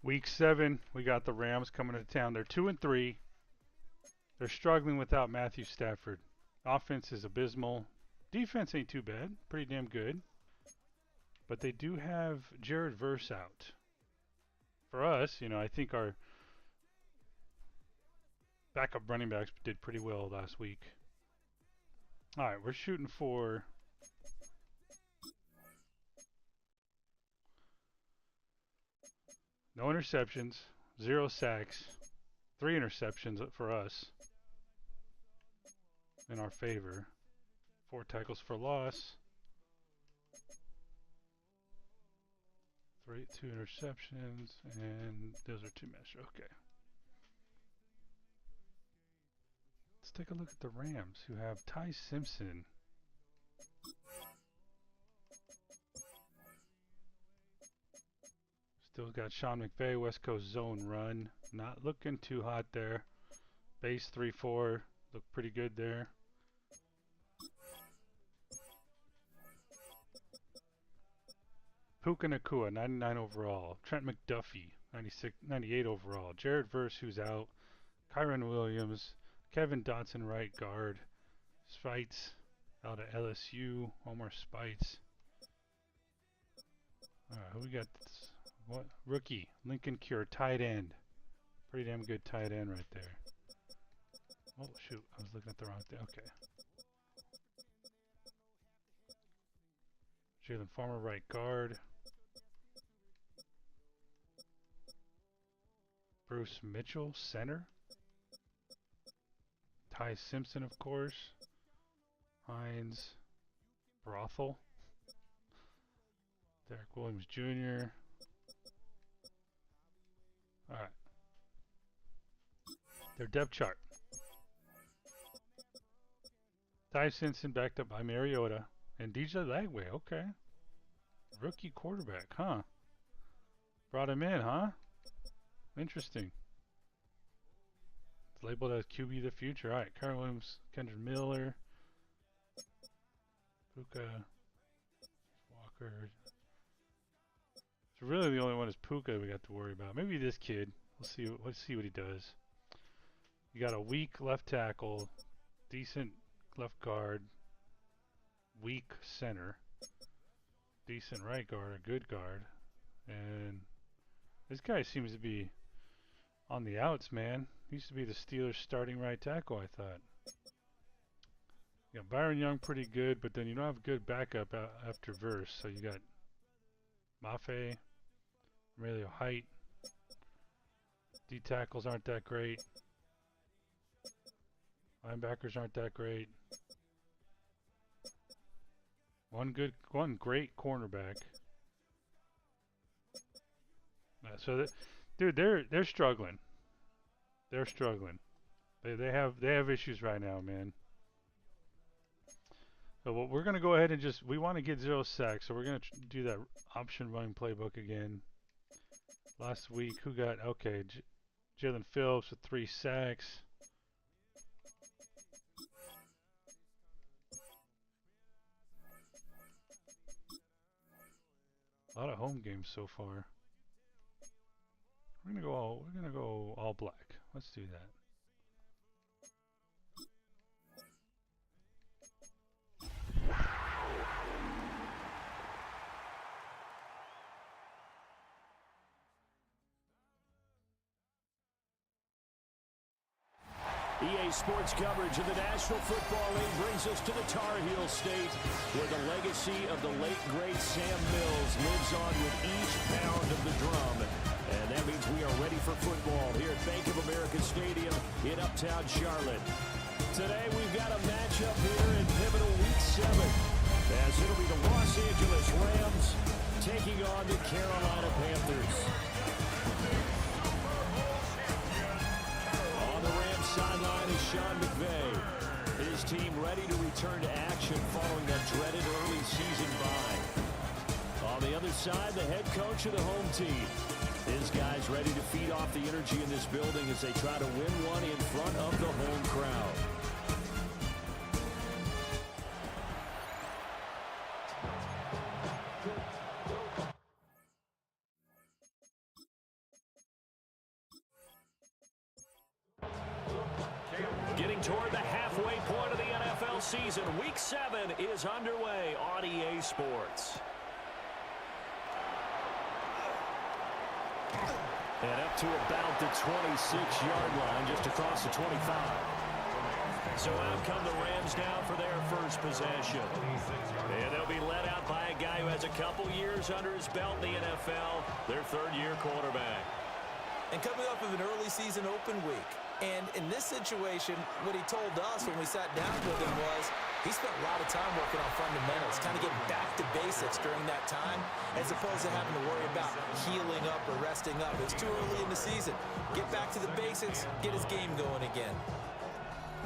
Week 7, we got the Rams coming to town. They're 2-3. They're struggling without Matthew Stafford. Offense is abysmal. Defense ain't too bad. Pretty damn good. But they do have Jared Verse out. For us, I think our backup running backs did pretty well last week. All right, we're shooting for no interceptions, 0 sacks, 3 interceptions for us in our favor, 4 tackles for loss, 2 interceptions, and those are 2 measures. Okay. Let's take a look at the Rams, who have Ty Simpson. Still got Sean McVay, West Coast zone run. Not looking too hot there. Base 3-4, look pretty good there. Puka Nacua, 99 overall. Trent McDuffie, 98 overall. Jared Verse, who's out. Kyron Williams. Kevin Dotson, right guard. Spites, out of LSU. Omar Spites. Alright, who we got? What? Rookie, Lincoln Cure, tight end. Pretty damn good tight end right there. Oh, shoot. I was looking at the wrong thing. Okay. Jalen Farmer, right guard. Bruce Mitchell, center. Ty Simpson, of course. Hines. Brothel. Derek Williams Jr. Alright. Their depth chart. Ty Simpson backed up by Mariota. And DJ Lagway, okay. Rookie quarterback, huh? Brought him in, huh? Interesting. It's labeled as QB the future. Alright, Kyron Williams, Kendrick Miller. Puka. Walker. So really the only one is Puka we got to worry about. Maybe this kid. Let's see what he does. You got a weak left tackle, decent left guard, weak center, decent right guard, a good guard, and this guy seems to be on the outs, man. He used to be the Steelers' starting right tackle, I thought. You got Byron Young pretty good, but then you don't have a good backup after Verse. So you got Mafe, Aurelio Height. D tackles aren't that great. Linebackers aren't that great. One great cornerback. So, dude, they're struggling. They're struggling. They have issues right now, man. So what we're gonna go ahead and we want to get 0 sacks, so we're gonna do that option running playbook again. Last week, who got okay? Jalen Phillips with 3 sacks. A lot of home games so far. We're gonna go all black. Let's do that. EA Sports coverage of the National Football League brings us to the Tar Heel State, where the legacy of the late, great Sam Mills lives on with each pound of the drum. And that means we are ready for football here at Bank of America Stadium in Uptown Charlotte. Today we've got a matchup here in pivotal Week 7, as it'll be the Los Angeles Rams taking on the Carolina Panthers. Sideline is Sean McVay. His team ready to return to action following that dreaded early season bye. On the other side, the head coach of the home team. His guys ready to feed off the energy in this building as they try to win one in front of the home crowd. season. Week 7 is underway on EA Sports. And up to about the 26-yard line, just across the 25. So out come the Rams now for their first possession. And they'll be led out by a guy who has a couple years under his belt in the NFL, their third-year quarterback. And coming off of an early season open week. And in this situation, what he told us when we sat down with him was he spent a lot of time working on fundamentals, kind of getting back to basics during that time, as opposed to having to worry about healing up or resting up. It's too early in the season. Get back to the basics, get his game going again.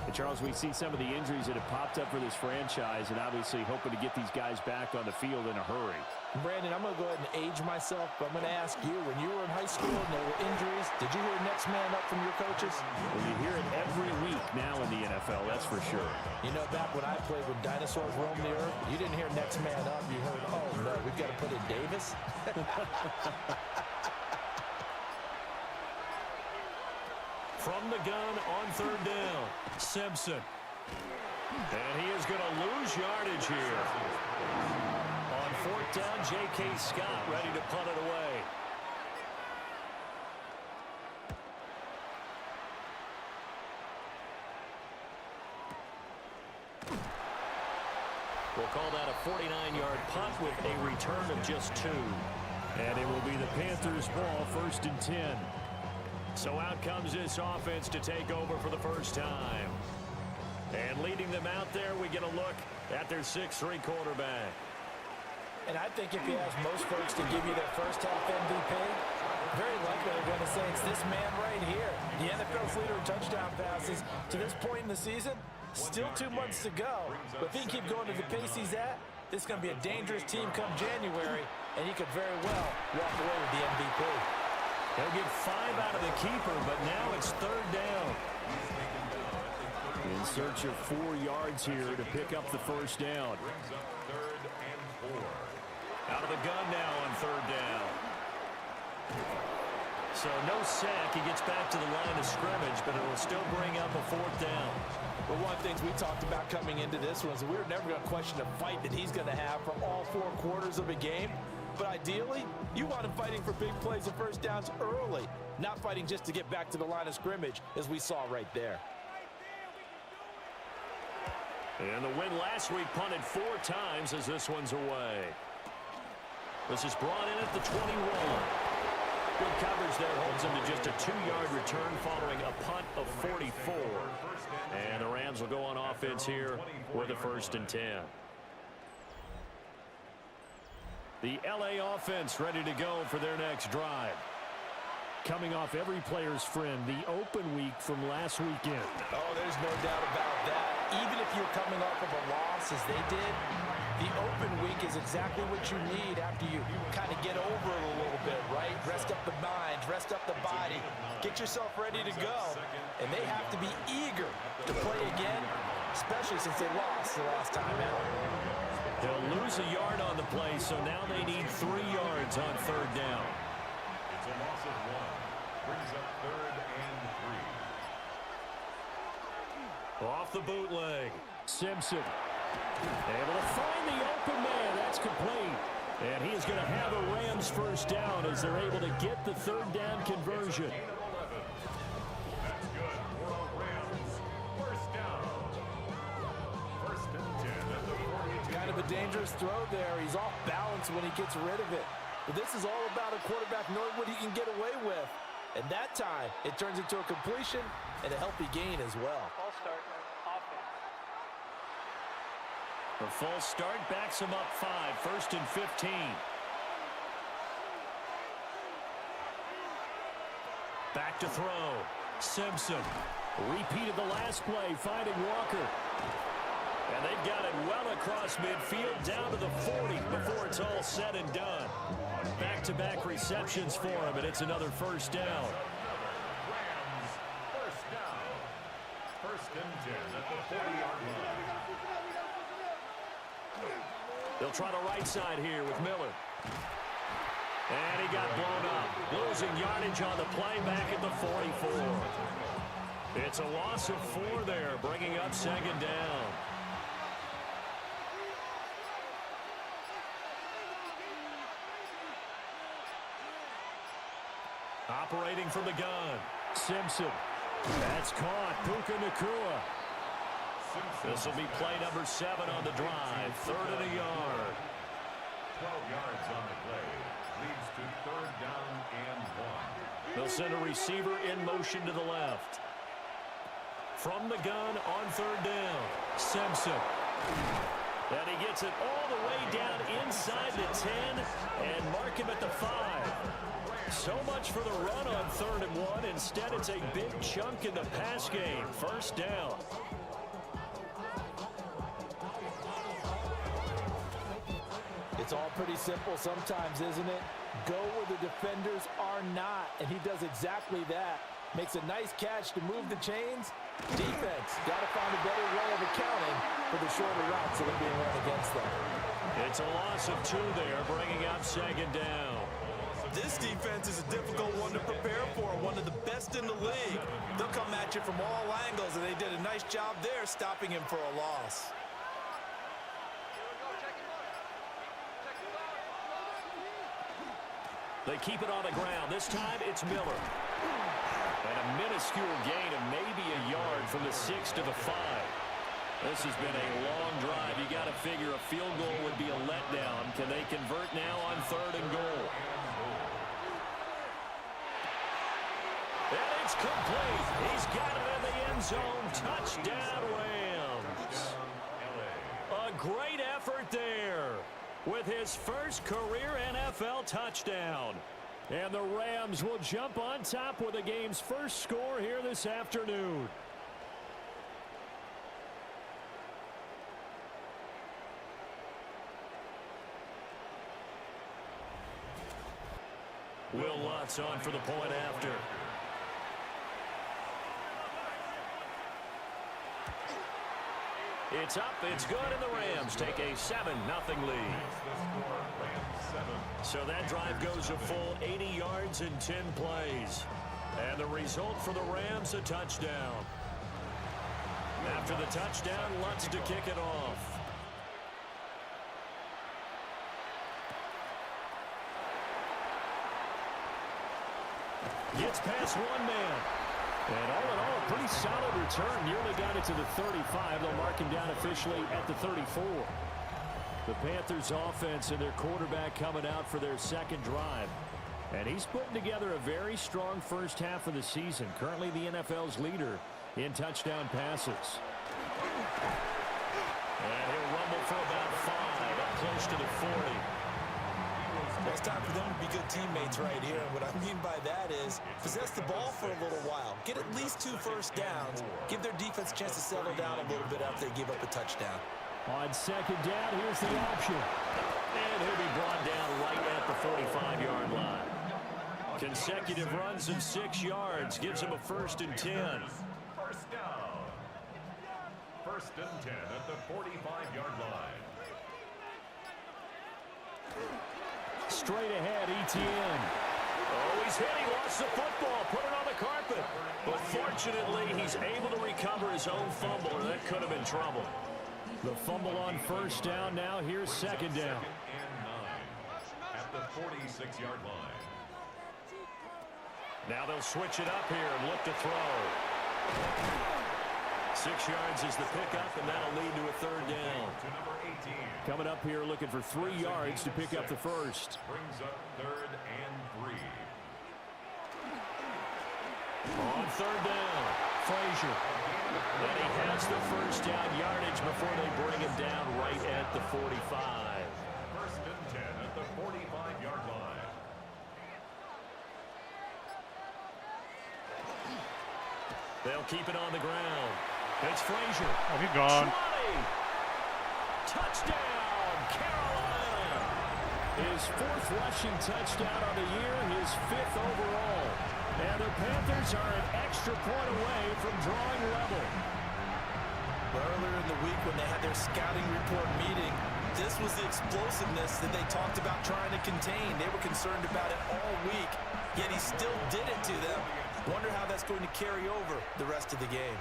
And Charles, we see some of the injuries that have popped up for this franchise, and obviously hoping to get these guys back on the field in a hurry. Brandon, I'm going to go ahead and age myself, but I'm going to ask you, when you were in high school and there were injuries, did you hear next man up from your coaches? Well, you hear it every week now in the NFL, that's for sure. You know, back when I played when dinosaurs roamed the earth, you didn't hear next man up. You heard, oh, no, we've got to put in Davis. From the gun on third down, Simpson. And he is going to lose yardage here. On fourth down, J.K. Scott ready to punt it away. We'll call that a 49-yard punt with a return of just 2. And it will be the Panthers' ball, 1st and 10. So out comes this offense to take over for the first time. And leading them out there, we get a look at their 6'3" quarterback. And I think if you ask most folks to give you their first half MVP, very likely they're going to say it's this man right here. The NFL's leader in touchdown passes to this point in the season. Still 2 months to go. But if he can keep going to the pace he's at, this is going to be a dangerous team come January, and he could very well walk away with the MVP. He'll get 5 out of the keeper, but now it's third down. In search of 4 yards here to pick up the first down. Out of the gun now on third down. So no sack. He gets back to the line of scrimmage, but it will still bring up a fourth down. Well, one of the things we talked about coming into this was we were never going to question the fight that he's going to have for all 4 quarters of a game. But ideally, you want him fighting for big plays and first downs early, not fighting just to get back to the line of scrimmage, as we saw right there. And the win last week punted 4 times as this one's away. This is brought in at the 21. Good coverage there holds him to just a 2-yard return following a punt of 44. And the Rams will go on offense here with a 1st and 10. The LA offense ready to go for their next drive. Coming off every player's friend, the open week from last weekend. Oh, there's no doubt about that. Even if you're coming off of a loss as they did, the open week is exactly what you need after you kind of get over it a little bit, right? Rest up the mind, rest up the body, get yourself ready to go. And they have to be eager to play again, especially since they lost the last time out. They'll lose a yard on the play, so now they need 3 yards on third down. It's a loss of 1. Brings up 3rd and 3. Off the bootleg, Simpson. Able to find the open man. That's complete. And he is going to have a Rams first down as they're able to get the third down conversion. That's good for a Rams first down. 1st and 10 at the 42. Kind of a dangerous throw there. He's off balance when he gets rid of it. But this is all about a quarterback knowing what he can get away with. And that time, it turns into a completion and a healthy gain as well. False start, offense. A false start backs him up 5, 1st and 15. Back to throw. Simpson repeated the last play, finding Walker. And they've got it well across midfield, down to the 40 before it's all said and done. Back-to-back receptions for him, and it's another first down. Rams first down. 1st and 10 at the 40-yard line. They'll try the right side here with Miller. And he got blown up. Losing yardage on the play back at the 44. It's a loss of 4 there, bringing up 2nd down. Operating from the gun. Simpson. That's caught. Puka Nacua. This will be play number 7 on the drive. 3rd and a yard. 12 yards on the play. Leads to 3rd down and 1. They'll send a receiver in motion to the left. From the gun on 3rd down. Simpson. And he gets it all the way down inside the 10 and mark him at the 5. So much for the run on 3rd and 1. Instead, it's a big chunk in the pass game. 1st down. It's all pretty simple sometimes, isn't it? Go where the defenders are not, and he does exactly that. Makes a nice catch to move the chains. Defense got to find a better way of accounting for the shorter routes that are being run against them. It's a loss of 2 there, bringing up 2nd down. This defense is a difficult one to prepare for, one of the best in the league. They'll come at you from all angles, and they did a nice job there stopping him for a loss. They keep it on the ground. This time it's Miller. And a minuscule gain of maybe a yard from the 6 to the 5. This has been a long drive. You got to figure a field goal would be a letdown. Can they convert now on 3rd and goal? And it's complete. He's got it in the end zone. Touchdown, Rams. A great effort there with his first career NFL touchdown. And the Rams will jump on top with the game's first score here this afternoon. Will Lutz on for the point after. It's up, it's good, and the Rams take a 7-0 lead. So that drive goes a full 80 yards in 10 plays. And the result for the Rams, a touchdown. After the touchdown, Lutz to kick it off. Gets past one man. And all in all, a pretty solid return. Nearly got it to the 35. They'll mark him down officially at the 34. The Panthers offense and their quarterback coming out for their 2nd drive. And he's putting together a very strong first half of the season. Currently the NFL's leader in touchdown passes. And he'll rumble for about 5, up close to the 40. Well, it's time for them to be good teammates right here. And what I mean by that is possess the ball for a little while. Get at least 2 first downs. Give their defense a chance to settle down a little bit after they give up a touchdown. On 2nd down, here's the option. And he'll be brought down right at the 45-yard line. Consecutive runs of 6 yards gives him a 1st and 10. 1st down. 1st and 10 at the 45-yard line. Straight ahead, Etienne. Oh, he's hit. He lost the football. Put it on the carpet. But fortunately, he's able to recover his own fumble, or that could have been trouble. The fumble on 1st down. Now here's 2nd down. 2nd and 9 at the 46-yard line. Now they'll switch it up here and look to throw. 6 yards is the pickup, and that'll lead to a 3rd down. To number 18. Coming up here looking for 3 yards to pick up the 1st. Brings up 3rd and 3. On 3rd down, Frazier. And he has the 1st down yardage before they bring him down right at the 45. 1st and 10 at the 45-yard line. They'll keep it on the ground. It's Frazier. Oh, he's gone. 20. Touchdown, Carolina. His 4th rushing touchdown on the year, his 5th overall. And the Panthers are an extra point away from drawing level. Earlier in the week when they had their scouting report meeting, this was the explosiveness that they talked about trying to contain. They were concerned about it all week, yet he still did it to them. Wonder how that's going to carry over the rest of the game.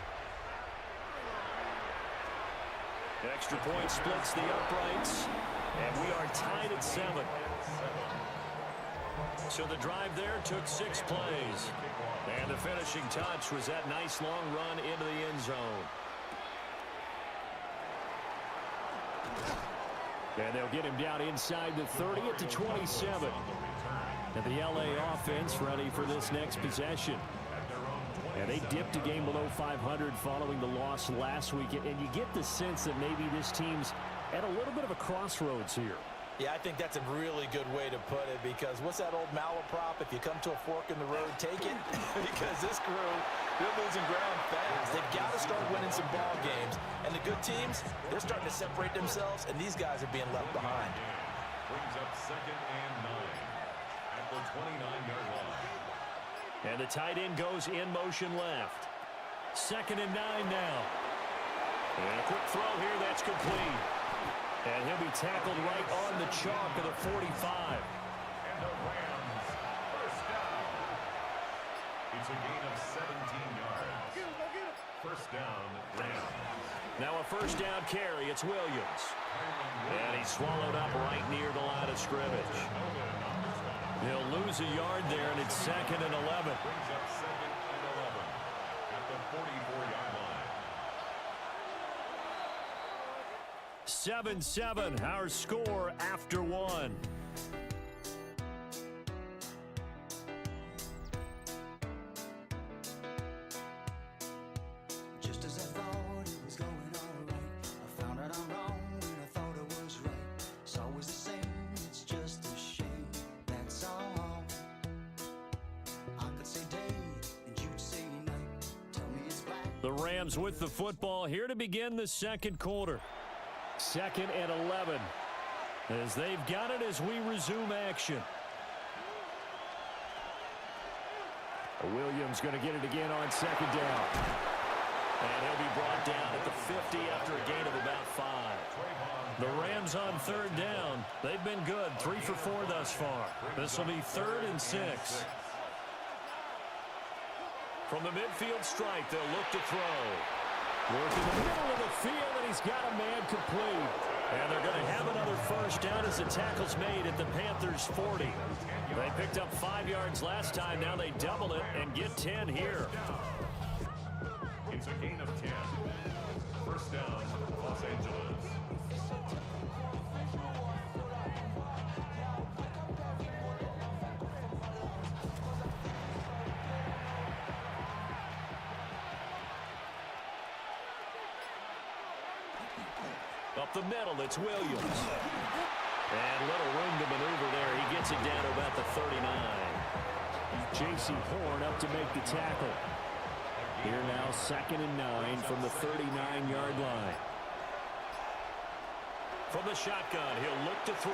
Extra point splits the uprights, and we are tied at 7. So the drive there took 6 plays. And the finishing touch was that nice long run into the end zone. And they'll get him down inside the 30 at the 27. And the LA offense ready for this next possession. And they dipped a game below 500 following the loss last week. And you get the sense that maybe this team's at a little bit of a crossroads here. Yeah, I think that's a really good way to put it, because what's that old malaprop? If you come to a fork in the road, take it. Because this crew, they're losing ground fast. They've got to start winning some ball games. And the good teams, they're starting to separate themselves, and these guys are being left behind. Brings up 2nd and 9 at the 29-yard line. And the tight end goes in motion left. 2nd and 9 now. And a quick throw here, that's complete. And he'll be tackled right on the chalk of the 45. And the Rams, first down. It's a gain of 17 yards. First down, Rams. Now a first down carry, it's Williams. And he's swallowed up right near the line of scrimmage. He'll lose a yard there, and it's 2nd and 11. Brings up 2nd and 11 at the 44-yard line. 7-7, our score after 1. Just as I thought it was going all right, I found out I'm wrong when I thought it was right. It's always the same, it's just a shame, that's all. I could say day and you'd say night. Tell me it's black. The Rams with the football here to begin the second quarter. 2nd and 11 as they've got it as we resume action. Williams going to get it again on 2nd down. And he'll be brought down at the 50 after a gain of about 5. The Rams on 3rd down. They've been good, 3 for 4 thus far. This will be 3rd and 6. From the midfield stripe, they'll look to throw. Work in the middle of the field, and he's got a man complete. And they're going to have another first down as the tackle's made at the Panthers' 40. They picked up 5 yards last time. Now they double it and get 10 here. It's a gain of 10. First down, Los Angeles. Up the middle, it's Williams. And little room to maneuver there. He gets it down to about the 39. J.C. Horn up to make the tackle. Here now, 2nd and 9 from the 39-yard line. From the shotgun, he'll look to throw.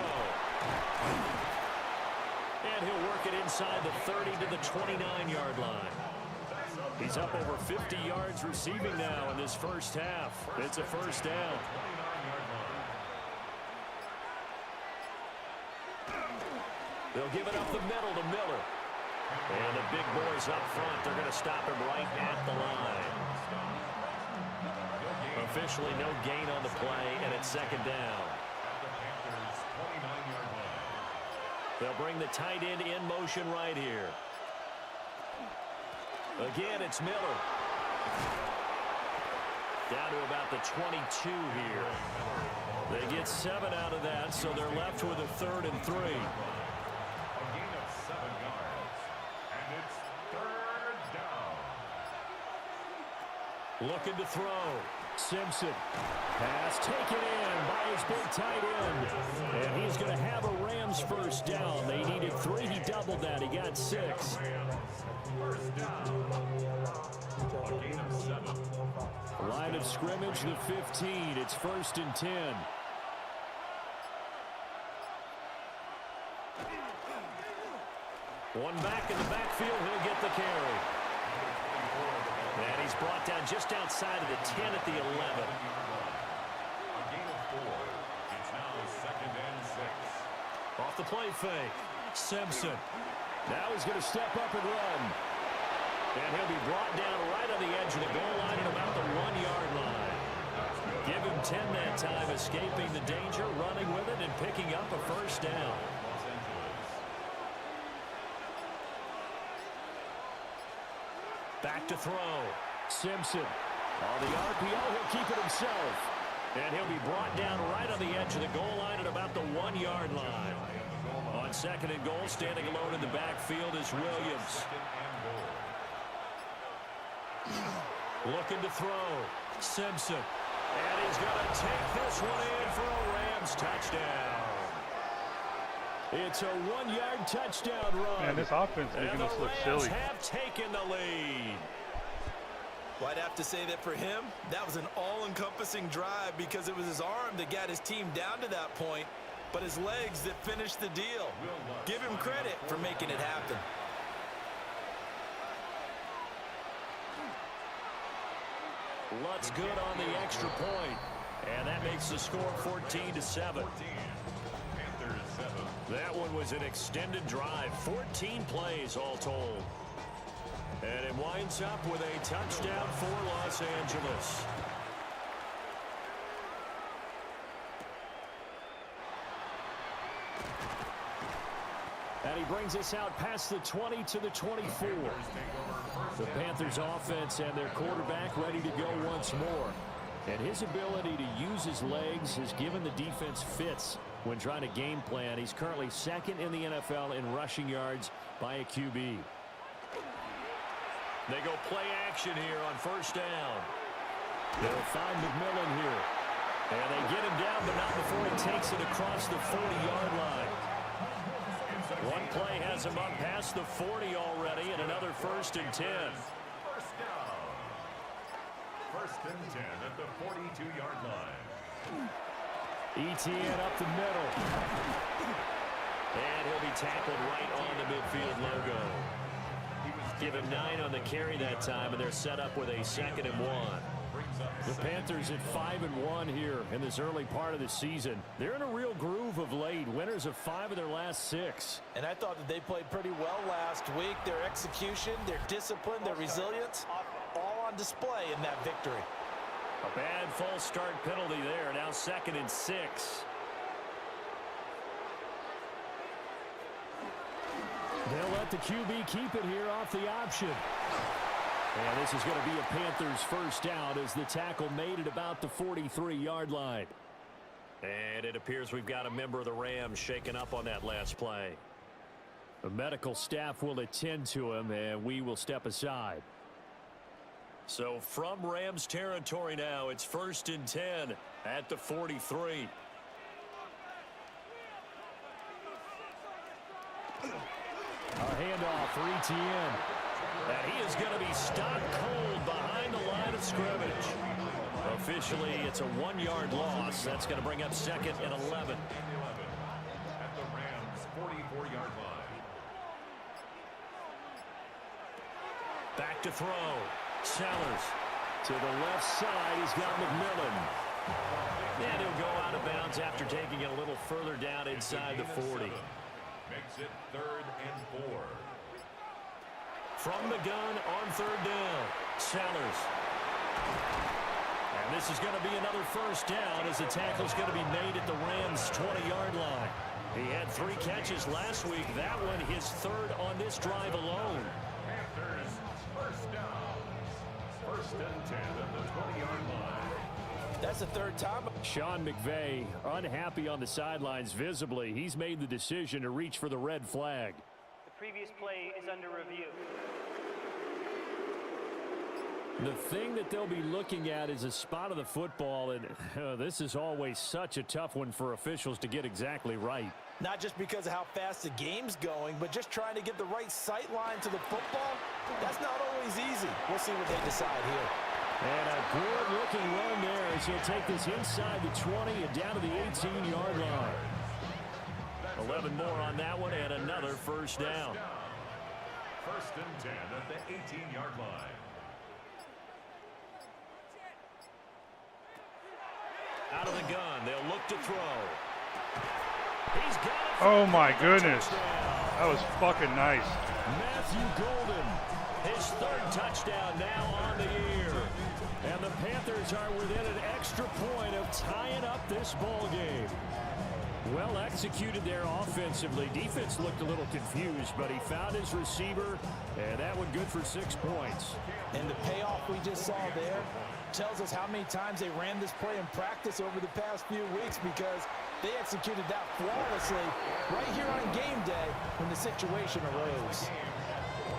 And he'll work it inside the 30 to the 29-yard line. He's up over 50 yards receiving now in this first half. It's a first down. They'll give it up the middle to Miller. And the big boys up front, they're going to stop him right at the line. Officially no gain on the play, and it's 2nd down. They'll bring the tight end in motion right here. Again, it's Miller. Down to about the 22 here. They get 7 out of that, so they're left with a 3rd and 3. Looking to throw. Simpson. Pass taken in by his big tight end. And he's going to have a Rams first down. They needed 3. He doubled that. He got 6. First down. A gain of 7. Line of scrimmage, the 15. It's 1st and 10. One back in the backfield. He'll get the carry. And he's brought down just outside of the 10 at the 11. A gain of 4. It's now 2nd and 6. Off the play fake. Simpson. Now he's going to step up and run. And he'll be brought down right on the edge of the goal line at about the 1-yard line. Give him 10 that time, escaping the danger, running with it, and picking up a first down. Back to throw. Simpson. On the RPO, he'll keep it himself. And he'll be brought down right on the edge of the goal line at about the 1-yard line. On second and goal, standing alone in the backfield is Williams. Looking to throw. Simpson. And he's going to take this one in for a Rams touchdown. It's a 1-yard touchdown run. Man, this offense is making us look silly. And the Rams have taken the lead. Well, I'd have to say that for him, that was an all-encompassing drive because it was his arm that got his team down to that point, but his legs that finished the deal. Give him credit for making it happen. Lutt's good on the extra point, and that makes the score 14-7. That one was an extended drive, 14 plays all told. And it winds up with a touchdown for Los Angeles. And he brings us out past the 20 to the 24. The Panthers offense and their quarterback ready to go once more. And his ability to use his legs has given the defense fits when trying to game plan. He's currently second in the NFL in rushing yards by a QB. They go play action here on first down. They'll find McMillan here. And they get him down, but not before he takes it across the 40-yard line. One play has him up past the 40 already, and another 1st and 10. First down. 1st and 10 at the 42-yard line. ETN up the middle. And he'll be tackled right on the midfield logo. Give him 9 on the carry that time, and they're set up with a 2nd and 1. The Panthers at 5-1 here in this early part of the season. They're in a real groove of late. Winners of 5 of their last 6. And I thought that they played pretty well last week. Their execution, their discipline, their resilience, all on display in that victory. A bad false start penalty there. Now 2nd and 6. They'll let the QB keep it here off the option. And this is going to be a Panthers first down as the tackle made at about the 43-yard line. And it appears we've got a member of the Rams shaken up on that last play. The medical staff will attend to him, and we will step aside. So from Rams territory now, it's 1st and 10 at the 43. A handoff for ETN. And he is going to be stopped cold behind the line of scrimmage. Officially, it's a 1-yard loss. That's going to bring up 2nd and 11. At the Rams' 44-yard line. Back to throw. Sellers to the left side. He's got McMillan. And he'll go out of bounds after taking it a little further down inside the 40. Makes it 3rd and 4. From the gun on 3rd down. Sellers. And this is going to be another first down as the tackle's going to be made at the Rams' 20-yard line. He had 3 catches last week. That one his 3rd on this drive alone. Panthers first down. 1st and 10 at the 20-yard line. That's the 3rd time. Sean McVay unhappy on the sidelines visibly. He's made the decision to reach for the red flag. The previous play is under review. The thing that they'll be looking at is a spot of the football, and this is always such a tough one for officials to get exactly right. Not just because of how fast the game's going, but just trying to get the right sight line to the football. That's not always easy. We'll see what they decide here. And a good-looking run there as he'll take this inside the 20 and down to the 18-yard line. 11 more on that one and another first down. 1st and 10 at the 18-yard line. Out of the gun, they'll look to throw. He's got it. Oh my goodness. That was fucking nice. Matthew Golden, his 3rd touchdown now on the year. And the Panthers are within an extra point of tying up this ball game. Well executed there offensively. Defense looked a little confused, but he found his receiver, and that one good for 6 points. And the payoff we just saw there tells us how many times they ran this play in practice over the past few weeks, because they executed that flawlessly right here on game day when the situation arose.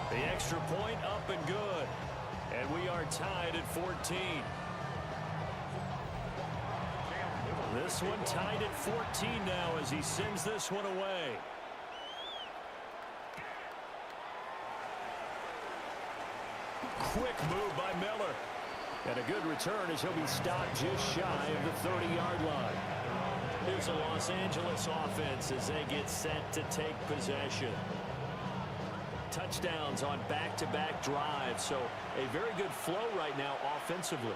The extra point up and good. And we are tied at 14. This one tied at 14 now as he sends this one away. Quick move by Miller. And a good return as he'll be stopped just shy of the 30-yard line. Here's a Los Angeles offense as they get set to take possession. Touchdowns on back-to-back drives, so a very good flow right now offensively.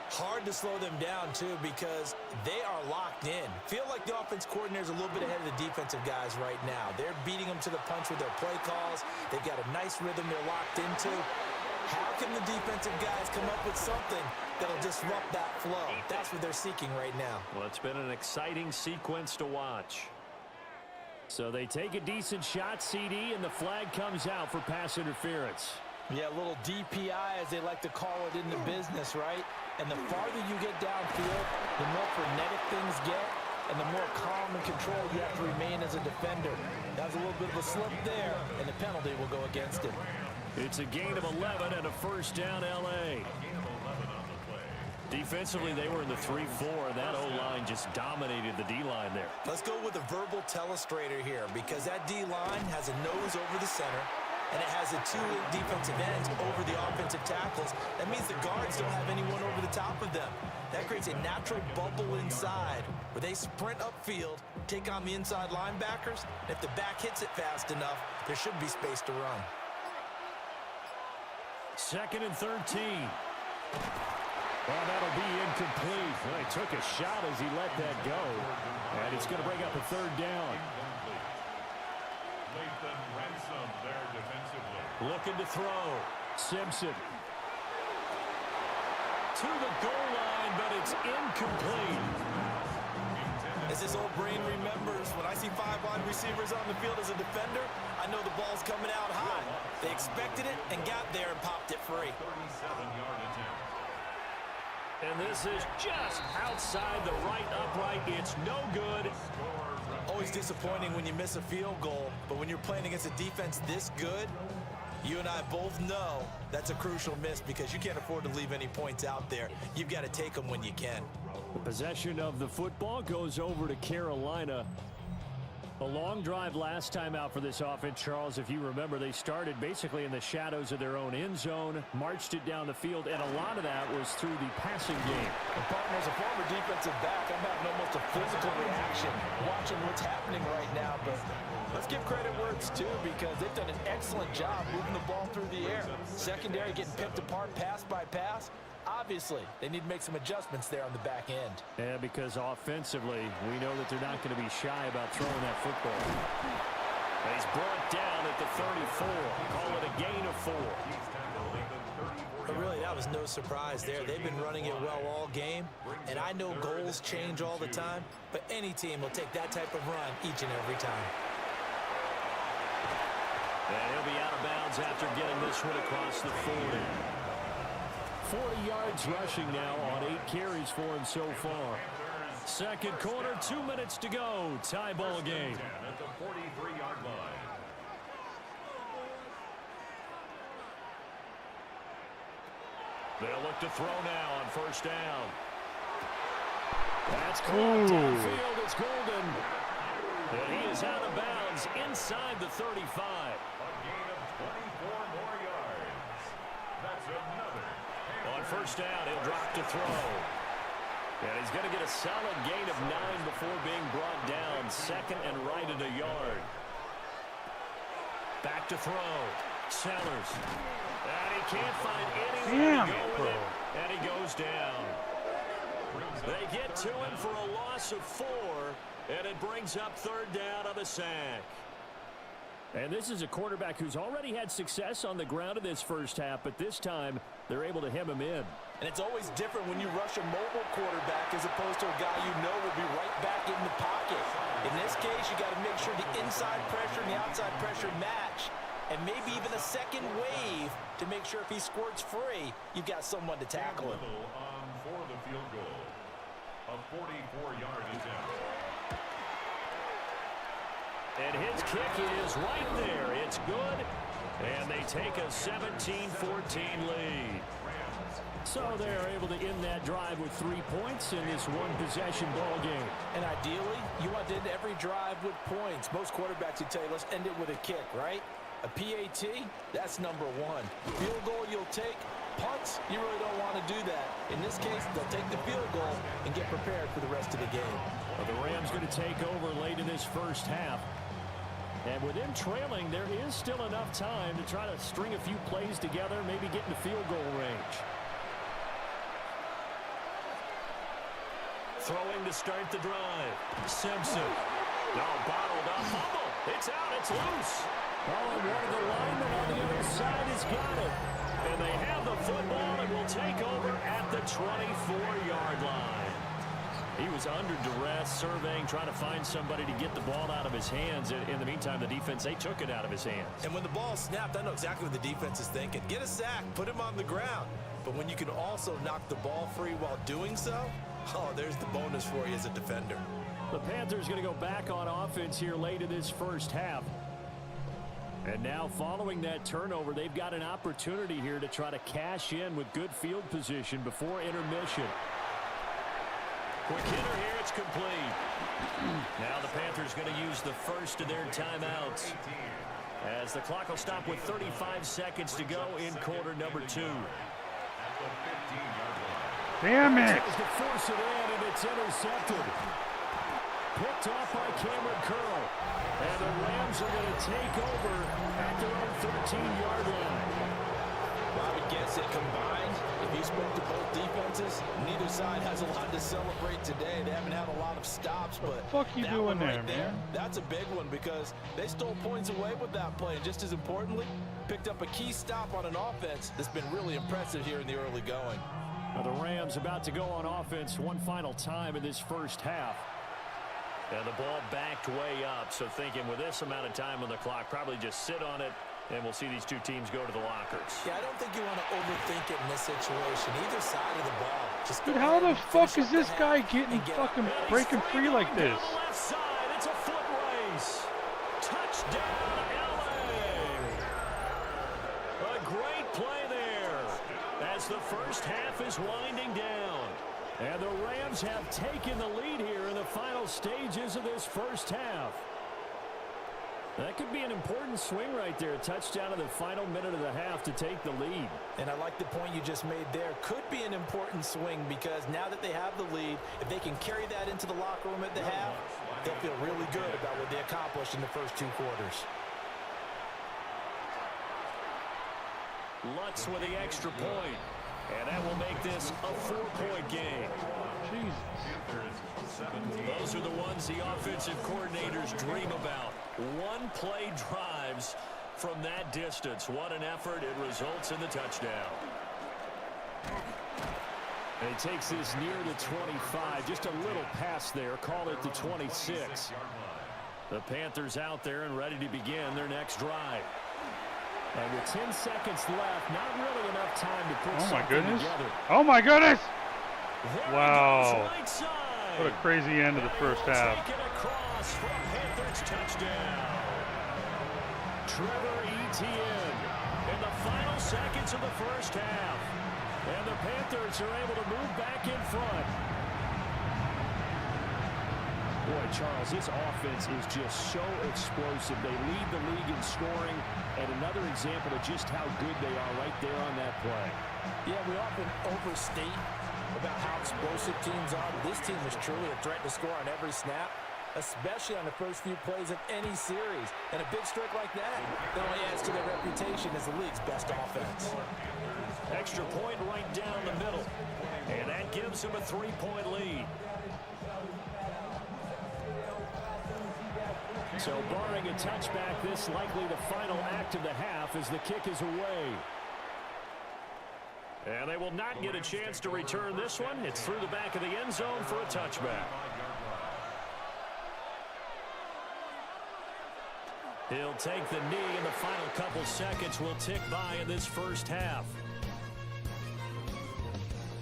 Hard to slow them down, too, because they are locked in. Feel like the offense coordinator's a little bit ahead of the defensive guys right now. They're beating them to the punch with their play calls. They've got a nice rhythm they're locked into. How can the defensive guys come up with something that'll disrupt that flow? That's what they're seeking right now. Well, it's been an exciting sequence to watch. So they take a decent shot, CD, and the flag comes out for pass interference. Yeah, a little DPI, as they like to call it in the business, right? And the farther you get downfield, the more frenetic things get, and the more calm and controlled you have to remain as a defender. That was a little bit of a slip there, and the penalty will go against him. It's a gain of 11 and a first down, L.A. Defensively, they were in the 3-4, and that O-line just dominated the D-line there. Let's go with a verbal telestrator here, because that D-line has a nose over the center, and it has the 2 defensive ends over the offensive tackles. That means the guards don't have anyone over the top of them. That creates a natural bubble inside where they sprint upfield, take on the inside linebackers, and if the back hits it fast enough, there should be space to run. 2nd and 13. Well, that'll be incomplete. Well, he took a shot as he let that go. And it's going to bring up a 3rd down. Looking to throw. Simpson. To the goal line, but it's incomplete. As his old brain remembers, when I see 5 wide receivers on the field as a defender, I know the ball's coming out high. They expected it and got there and popped it free. And this is just outside the right upright. It's no good. Always disappointing when you miss a field goal, but when you're playing against a defense this good, you and I both know that's a crucial miss because you can't afford to leave any points out there. You've got to take them when you can. The possession of the football goes over to Carolina. A long drive last time out for this offense, Charles. If you remember, they started basically in the shadows of their own end zone, marched it down the field, and a lot of that was through the passing game. And partner, as a former defensive back, I'm having almost a physical reaction watching what's happening right now. But let's give credit where it's due, because they've done an excellent job moving the ball through the air. Secondary getting picked apart pass by pass. Obviously, they need to make some adjustments there on the back end. Yeah, because offensively, we know that they're not going to be shy about throwing that football. And he's brought down at the 34. Call it a gain of 4. But really, that was no surprise there. They've been running it well all game, and I know goals change all the time, but any team will take that type of run each and every time. And he'll be out of bounds after getting this one across the 40. 40 yards rushing now on 8 carries for him so far. Second quarter, 2 minutes to go. Tie ball game. At the 43-yard line. They'll look to throw now on first down. That's caught downfield. It's Golden. And he is out of bounds inside the 35. A gain of 24 more yards. That's another. On first down, he'll drop to throw. And he's going to get a solid gain of 9 before being brought down. 2nd and right at a yard. Back to throw. Sellers. And he can't find anywhere to go with it. And he goes down. They get to him for a loss of 4. And it brings up 3rd down on a sack. And this is a quarterback who's already had success on the ground in this first half, but this time they're able to hem him in. And it's always different when you rush a mobile quarterback as opposed to a guy you know will be right back in the pocket. In this case, you got to make sure the inside pressure and the outside pressure match, and maybe even a second wave to make sure if he squirts free, you've got someone to tackle him. For the field goal. A 44-yard attempt. And his kick is right there. It's good. And they take a 17-14 lead. So they're able to end that drive with 3 points in this one-possession ball game. And ideally, you want to end every drive with points. Most quarterbacks would tell you, let's end it with a kick, right? A PAT, that's number one. Field goal you'll take. Punts, you really don't want to do that. In this case, they'll take the field goal and get prepared for the rest of the game. Well, the Rams going to take over late in this first half. And with them trailing, there is still enough time to try to string a few plays together, maybe get into field goal range. Throwing to start the drive. Simpson. No, bottled up. Fumble. It's out. It's loose. Oh, and one of the linemen on the other side has got it. And they have the football and will take over at the 24-yard line. He was under duress, surveying, trying to find somebody to get the ball out of his hands. In the meantime, the defense, they took it out of his hands. And when the ball snapped, I know exactly what the defense is thinking. Get a sack, put him on the ground. But when you can also knock the ball free while doing so, oh, there's the bonus for you as a defender. The Panthers going to go back on offense here late in this first half. And now following that turnover, they've got an opportunity here to try to cash in with good field position before intermission. Quick hitter here, it's complete. Now the Panthers going to use the first of their timeouts as the clock will stop with 35 seconds to go in quarter number 2. Damn it! Tries to force it in, and it's intercepted. Picked off by Cameron Curl. And the Rams are going to take over at their own 13-yard line. Well, I would guess that combined, if you spoke to both defenses, neither side has a lot to celebrate today. They haven't had a lot of stops, but what the fuck you doing there, man? That's a big one because they stole points away with that play. And just as importantly, picked up a key stop on an offense that's been really impressive here in the early going. Now the Rams about to go on offense one final time in this first half. And the ball backed way up, so thinking with this amount of time on the clock, probably just sit on it, and we'll see these two teams go to the lockers. Yeah, I don't think you want to overthink it in this situation. Either side of the ball. Just Dude, how the fuck is this guy getting fucking breaking free like this? Down the left side, it's a foot race. Touchdown, LA. A great play there as the first half is winding down. And the Rams have taken the lead here in the final stages of this first half. That could be an important swing right there. A touchdown in the final minute of the half to take the lead. And I like the point you just made there. Could be an important swing because now that they have the lead, if they can carry that into the locker room at the half, they'll feel really good about what they accomplished in the first 2 quarters. Lutz with the extra point. And that will make this a 4-point game. Those are the ones the offensive coordinators dream about. One-play drives from that distance. What an effort. It results in the touchdown. And he takes this near the 25. Just a little pass there. Call it the 26. The Panthers out there and ready to begin their next drive. And with 10 seconds left, not really enough time to put something together. Oh my goodness! Wow. What a crazy end of the first half. Take it across for a Panthers touchdown. Trevor Etienne in the final seconds of the first half. And the Panthers are able to move back in front. Boy, Charles, this offense is just so explosive. They lead the league in scoring, and another example of just how good they are right there on that play. Yeah, we often overstate about how explosive teams are. This team is truly a threat to score on every snap, especially on the first few plays of any series. And a big streak like that only adds to their reputation as the league's best offense. Extra point right down the middle, and that gives them a 3-point lead. So barring a touchback, this likely the final act of the half as the kick is away. And they will not get a chance to return this one. It's through the back of the end zone for a touchback. He'll take the knee, and the final couple seconds will tick by in this first half.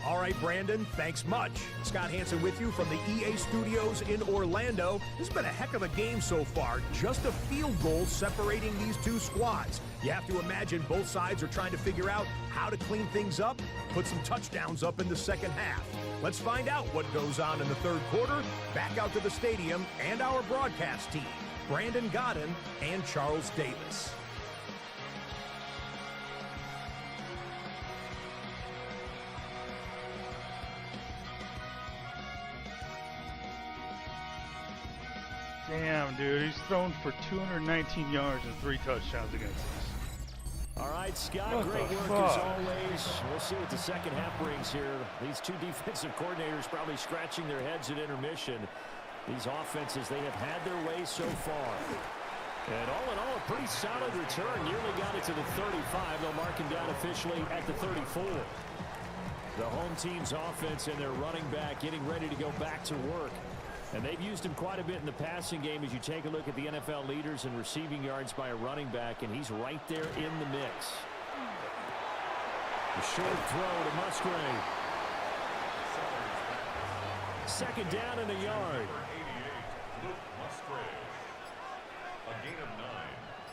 All right, Brandon, thanks much. Scott Hansen with you from the EA Studios in Orlando. This has been a heck of a game so far. Just a field goal separating these two squads. You have to imagine both sides are trying to figure out how to clean things up, put some touchdowns up in the second half. Let's find out what goes on in the third quarter. Back out to the stadium and our broadcast team, Brandon Godden and Charles Davis. Damn, dude, he's thrown for 219 yards and 3 touchdowns against us. All right, Scott, What great the work as fuck? always. We'll see what the second half brings here. These two defensive coordinators probably scratching their heads at intermission. These offenses, they have had their way so far. And all in all, a pretty solid return. Nearly got it to the 35. They'll mark him down officially at the 34. The home team's offense and their running back getting ready to go back to work. And they've used him quite a bit in the passing game as you take a look at the NFL leaders in receiving yards by a running back, and he's right there in the mix. A short throw to Musgrave. Second down and a yard. Luke Musgrave. A gain of 9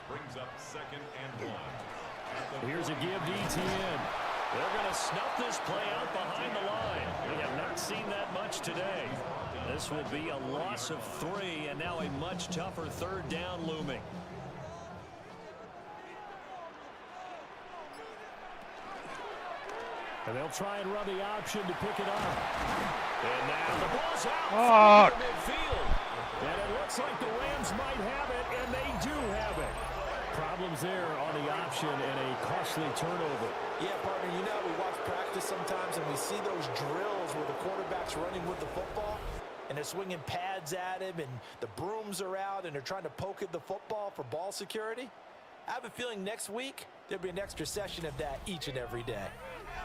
brings up 2nd and 1. Here's a give to ETN. They're going to snuff this play out behind the line. We have not seen that much today. This will be a loss of 3, and now a much tougher third down looming. And they'll try and run the option to pick it up. And now the ball's out from midfield. And it looks like the Rams might have it, and they do have it. Problems there on the option and a costly turnover. Yeah, partner, you know, we watch practice sometimes and we see those drills where the quarterback's running with the football and they're swinging pads at him and the brooms are out and they're trying to poke at the football for ball security. I have a feeling next week there'll be an extra session of that each and every day.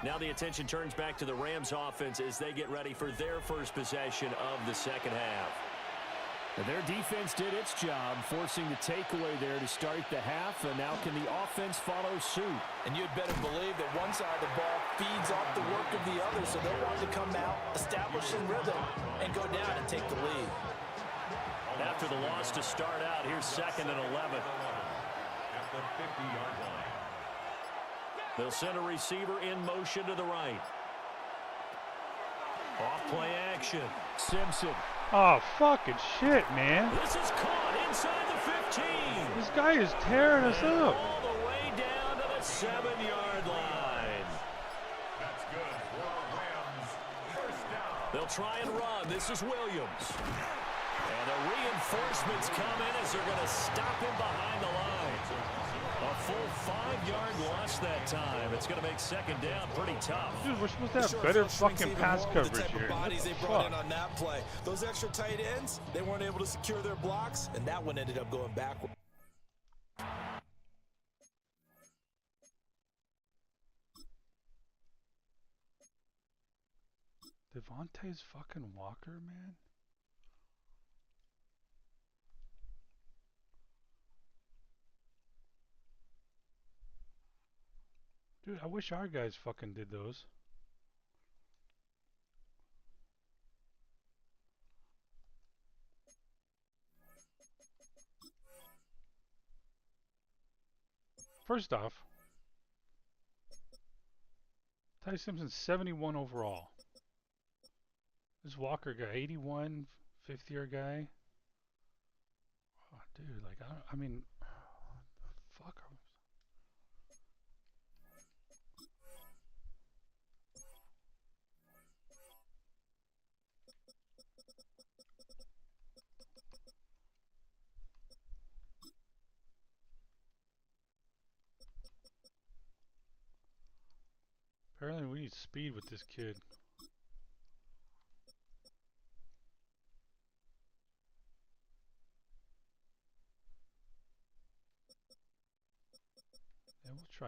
Now the attention turns back to the Rams offense as they get ready for their first possession of the second half. And their defense did its job, forcing the takeaway there to start the half, and now can the offense follow suit? And you'd better believe that one side of the ball feeds off the work of the other, so they'll want to come out, establish some rhythm, and go down and take the lead. After the loss to start out, here's 2nd and 11. At the 50-yard line. They'll send a receiver in motion to the right. Off play action. Simpson. Oh, fucking shit, man. This is caught inside the 15. This guy is tearing us up. All the way down to the 7-yard line. That's good for Rams. First down. They'll try and run. This is Williams. And the reinforcements come in as they're going to stop him behind the line. A full 5-yard loss that time. It's going to make 2nd down pretty tough. Dude, we're supposed to have better fucking pass coverage here. Bodies they What the brought in fuck? on that play. Those extra tight ends, they weren't able to secure their blocks, and that one ended up going backward. Devontae's fucking Walker, man. Dude, I wish our guys fucking did those. First off, Ty Simpson's 71 overall. This Walker guy, 81, 5th-year guy. Oh, dude, like, I mean, fuck. Apparently we need speed with this kid.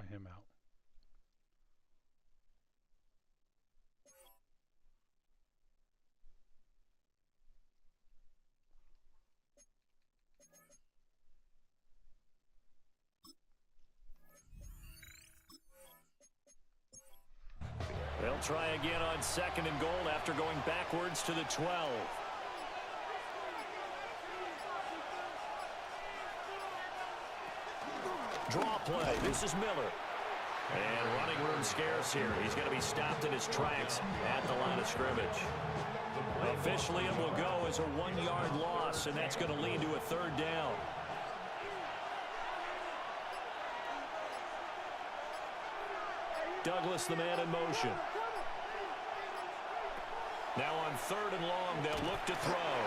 want him out. They'll try again on 2nd and goal after going backwards to the 12. Draw play. This is Miller. And running room scarce here. He's going to be stopped in his tracks at the line of scrimmage. Officially, it will go as a 1-yard loss, and that's going to lead to a 3rd down. Douglas, the man in motion. Now on 3rd and long, they'll look to throw.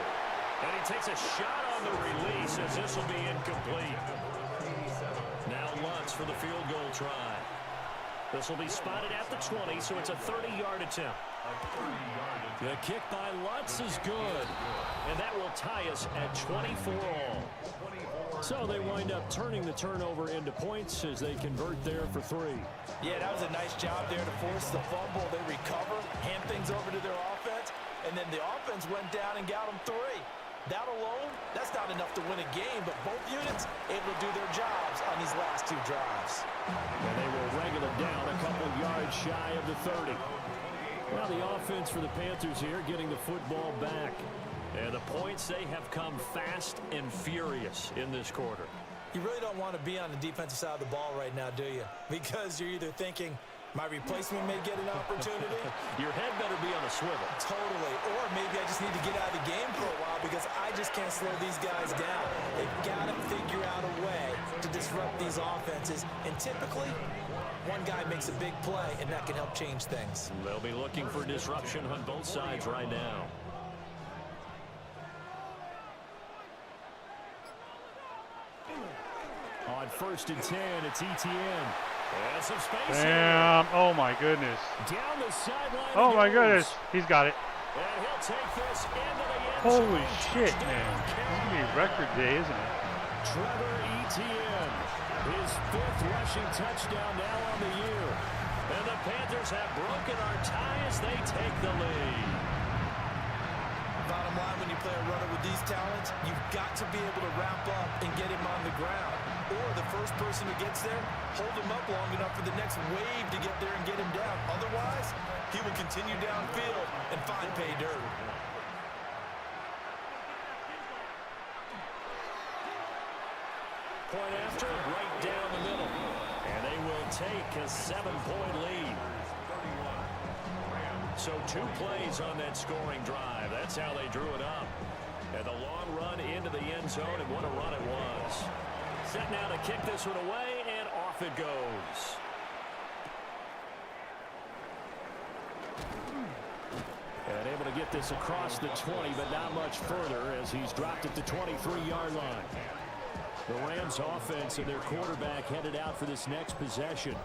And he takes a shot on the release as this will be incomplete. Now Lutz for the field goal try. This will be spotted at the 20, so it's a 30-yard attempt. The kick by Lutz is good. And that will tie us at 24 all. So they wind up turning the turnover into points as they convert there for 3. Yeah, that was a nice job there to force the fumble. They recover, hand things over to their offense, and then the offense went down and got them 3. That alone, that's not enough to win a game, but both units able to do their jobs on these last 2 drives. And they will wrangle it down a couple yards shy of the 30. Now the offense for the Panthers here getting the football back. And the points, they have come fast and furious in this quarter. You really don't want to be on the defensive side of the ball right now, do you? Because you're either thinking, my replacement may get an opportunity. Your head better be on a swivel. Totally. Or maybe I just need to get out of the game for a while because I just can't slow these guys down. They've got to figure out a way to disrupt these offenses. And typically, one guy makes a big play, and that can help change things. They'll be looking for disruption on both sides right now. On 1st and 10, it's ETN. And some space. Damn. Oh, my goodness. Down the sideline. Oh, my goodness. He's got it. And he'll take this into the end Holy zone. shit, man. This is going to be a record day, isn't it? Trevor Etienne, his 5th rushing touchdown now on the year. And the Panthers have broken our tie as they take the lead. Bottom line, when you play a runner with these talents, you've got to be able to wrap up and get him on the ground. Or the first person who gets there, hold him up long enough for the next wave to get there and get him down. Otherwise, he will continue downfield and find pay dirt. Point after, right down the middle. And they will take a 7-point lead. So 2 plays on that scoring drive. That's how they drew it up. And the long run into the end zone, and what a run it was. Set now to kick this one away, and off it goes. And able to get this across the 20, but not much further as he's dropped it to 23-yard line. The Rams offense and their quarterback headed out for this next possession.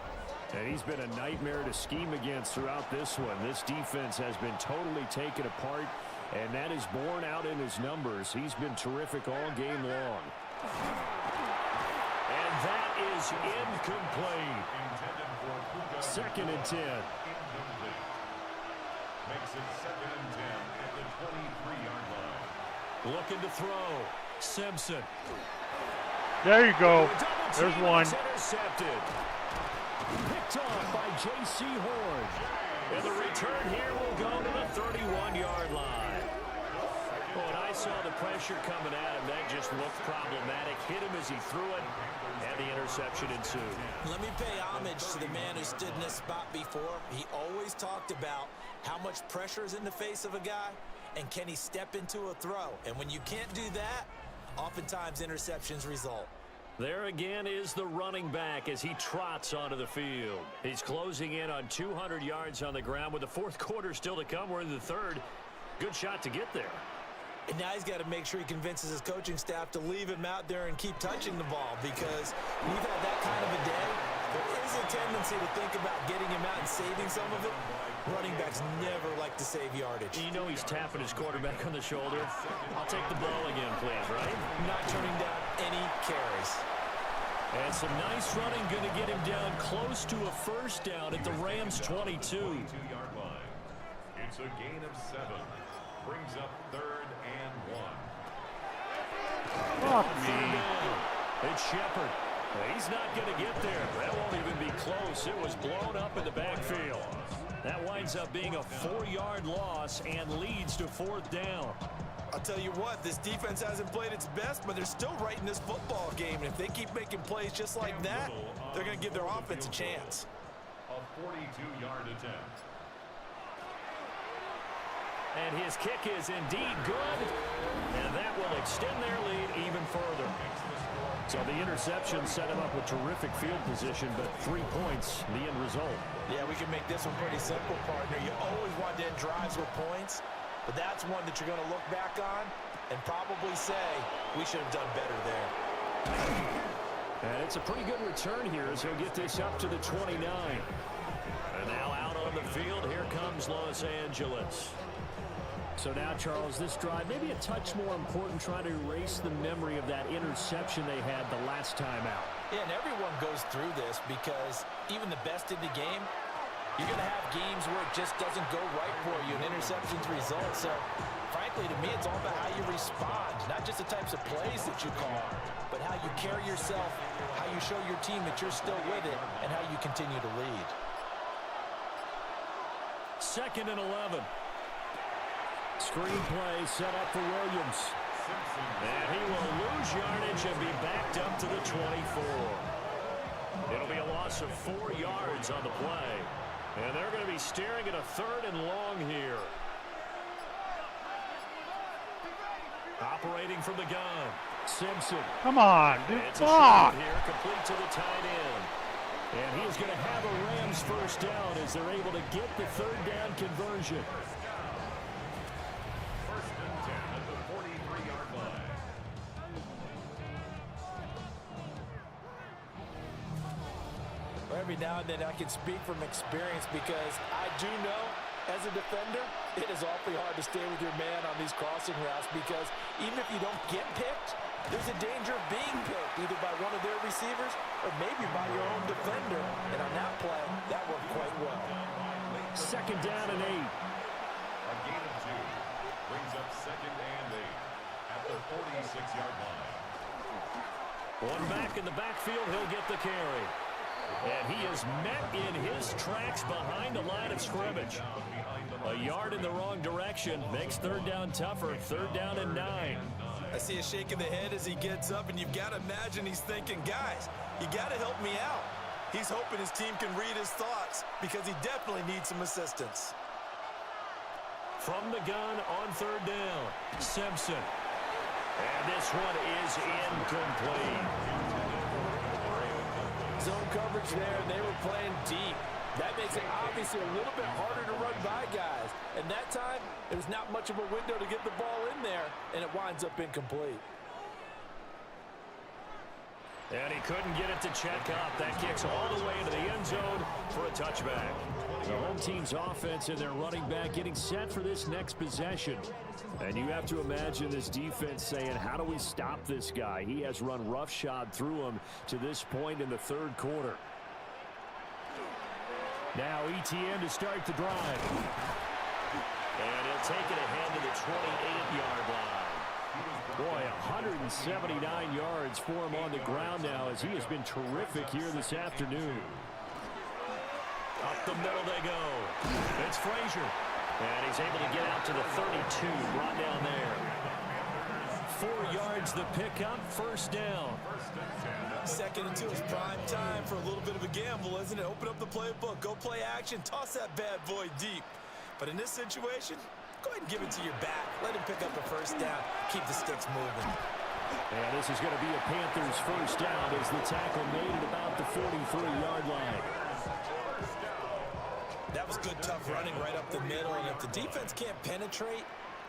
And he's been a nightmare to scheme against throughout this one. This defense has been totally taken apart, and that is borne out in his numbers. He's been terrific all game long. And that is incomplete. 2nd and 10. Makes it 2nd and 10 at the 23-yard line. Looking to throw. Simpson. There you go. There's one. Intercepted. Picked off by J.C. Horn. And the return here will go to the 31-yard line. When I saw the pressure coming at him, that just looked problematic. Hit him as he threw it, and the interception ensued. Let me pay homage to the man who stood in this spot before. He always talked about how much pressure is in the face of a guy, and can he step into a throw. And when you can't do that, oftentimes interceptions result. There again is the running back as he trots onto the field. He's closing in on 200 yards on the ground with the 4th quarter still to come. We're in the 3rd. Good shot to get there. And now he's got to make sure he convinces his coaching staff to leave him out there and keep touching the ball, because we've had that kind of a day. There is a tendency to think about getting him out and saving some of it. Running backs never like to save yardage. You know he's tapping his quarterback on the shoulder. I'll take the ball again, please, right? Not turning down any carries. And some nice running going to get him down close to a first down at the Rams 22. 22-yard line. It's a gain of 7. Brings up 3rd and 1. Fuck me. It's Shepard. He's not going to get there. That won't even be close. It was blown up in the backfield. That winds up being a 4-yard loss and leads to 4th down. I'll tell you what, this defense hasn't played its best, but they're still right in this football game. And if they keep making plays just like that, they're going to give their offense a chance. A 42-yard attempt. And his kick is indeed good. And that will extend their lead even further. So the interception set him up with terrific field position, but 3 points, the end result. Yeah, we can make this one pretty simple, partner. You always want to end drives with points, but that's one that you're going to look back on and probably say, we should have done better there. And it's a pretty good return here as he'll get this up to the 29. And now out on the field, here comes Los Angeles. So now, Charles, this drive maybe a touch more important, trying to erase the memory of that interception they had the last time out. Yeah, and everyone goes through this because even the best in the game, you're going to have games where it just doesn't go right for you, and interceptions result. So, frankly, to me, it's all about how you respond, not just the types of plays that you call, but how you carry yourself, how you show your team that you're still with it, and how you continue to lead. 2nd and 11. Screen play set up for Williams. And he will lose yardage and be backed up to the 24. It'll be a loss of 4 yards on the play. And they're going to be staring at a 3rd and long here. Operating from the gun, Simpson. Come on, dude. It's a Fuck. shot here, complete to the tight end. And he is going to have a Rams first down as they're able to get the 3rd down conversion. Every now and then I can speak from experience because I do know as a defender it is awfully hard to stay with your man on these crossing routes because even if you don't get picked, there's a danger of being picked either by one of their receivers or maybe by your own defender. And on that play, that worked quite well. 2nd down and 8. A gain of 2 brings up 2nd and 8 at the 46-yard line. One back in the backfield, he'll get the carry. And he is met in his tracks behind the line of scrimmage. A yard in the wrong direction makes 3rd down tougher. 3rd down and 9. I see a shake of the head as he gets up, and you've got to imagine he's thinking, guys, you got to help me out. He's hoping his team can read his thoughts because he definitely needs some assistance. From the gun on 3rd down, Simpson. And this one is incomplete. Zone coverage there, and they were playing deep. That makes it obviously a little bit harder to run by guys. And that time, it was not much of a window to get the ball in there, and it winds up incomplete. And he couldn't get it to check up. That kicks all the way into the end zone for a touchback. The home team's offense and their running back getting set for this next possession. And you have to imagine this defense saying, how do we stop this guy? He has run roughshod through him to this point in the 3rd quarter. Now ETN to start the drive. And he'll take it ahead to the 28-yard line. Boy, 179 yards for him on the ground now as he has been terrific here this afternoon. Up the middle they go. It's Frazier. And he's able to get out to the 32, brought down there. 4 yards the pickup, 1st down. 2nd and 2 is prime time for a little bit of a gamble, isn't it? Open up the playbook, go play action, toss that bad boy deep. But in this situation, go ahead and give it to your back. Let him pick up the 1st down, keep the sticks moving. And this is going to be a Panthers 1st down as the tackle made at about the 43-yard line. That was good, tough running right up the middle. And if the defense can't penetrate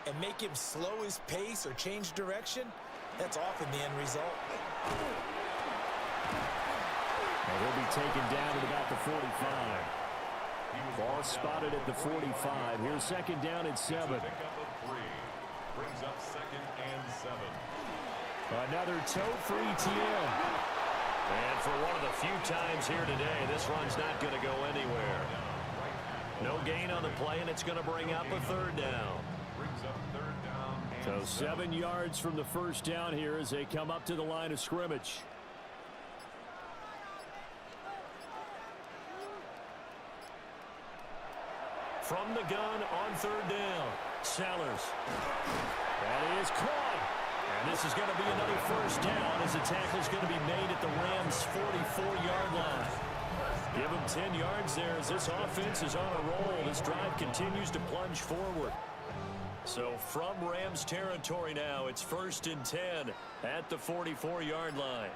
and make him slow his pace or change direction, that's often the end result. And he'll be taken down at about the 45. Ball spotted at the 45. Here's 2nd down and 7. Brings up 2nd and 7. Another toe for ETN. And for one of the few times here today, this run's not going to go anywhere. No gain on the play, and it's going to bring up a third down. So 7 yards from the first down here as they come up to the line of scrimmage. From the gun on third down, Sellers. That is caught. And this is going to be another first down as the tackle's going to be made at the Rams' 44-yard line. Give them 10 yards there as this offense is on a roll. This drive continues to plunge forward. So from Rams territory now, it's 1st and 10 at the 44-yard line.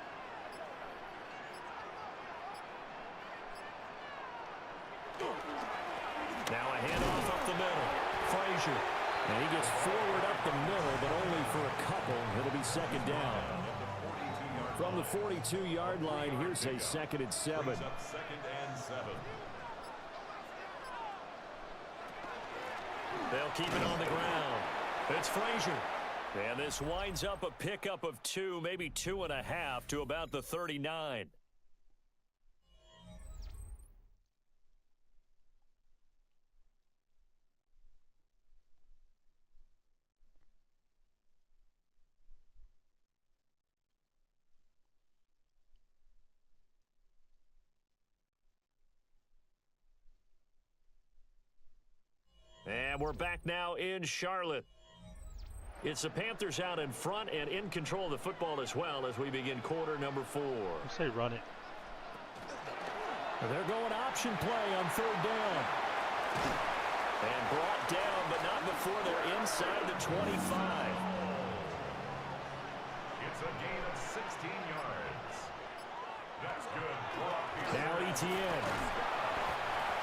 Now a handoff up the middle. Frazier. And he gets forward up the middle, but only for a couple. It'll be second down. From the 42-yard line, here's a 2nd and 7. They'll keep it on the ground. It's Frazier. And this winds up a pickup of 2, maybe 2.5 to about the 39. And we're back now in Charlotte. It's the Panthers out in front and in control of the football as well as we begin quarter number 4. I say run it. They're going option play on third down. And brought down, but not before they're inside the 25. It's a gain of 16 yards. That's good. Now Etienne.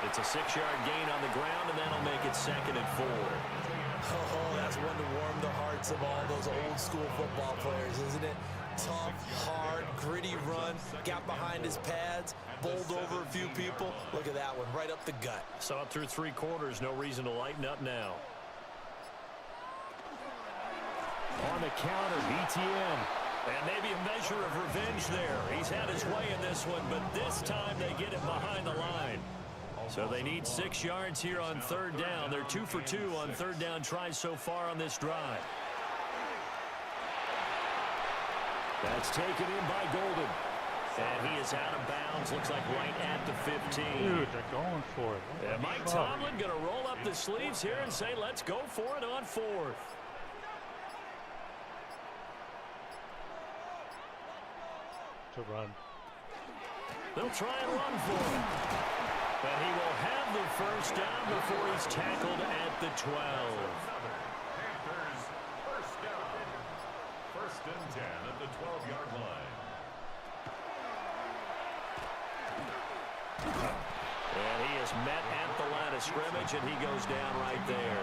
It's a 6-yard gain on the ground, and that'll make it 2nd and 4. Oh, that's one to warm the hearts of all those old school football players, isn't it? Tough, hard, gritty run, got behind his pads, bowled over a few people. Look at that one, right up the gut. So up through 3 quarters, no reason to lighten up now. On the counter, Etienne. And maybe a measure of revenge there. He's had his way in this one, but this time they get it behind the line. So they need 6 yards here on third down. They're 2 for 2 on third down tries so far on this drive. That's taken in by Golden. And he is out of bounds. Looks like right at the 15. Dude, they're going for it. And Mike Tomlin going to roll up the sleeves here and say, let's go for it on 4th. To run. They'll try and run for him. But he will have the first down before he's tackled at the 12. Panthers first down. 1st and 10 at the 12-yard line. And he is met at the line of scrimmage, and he goes down right there.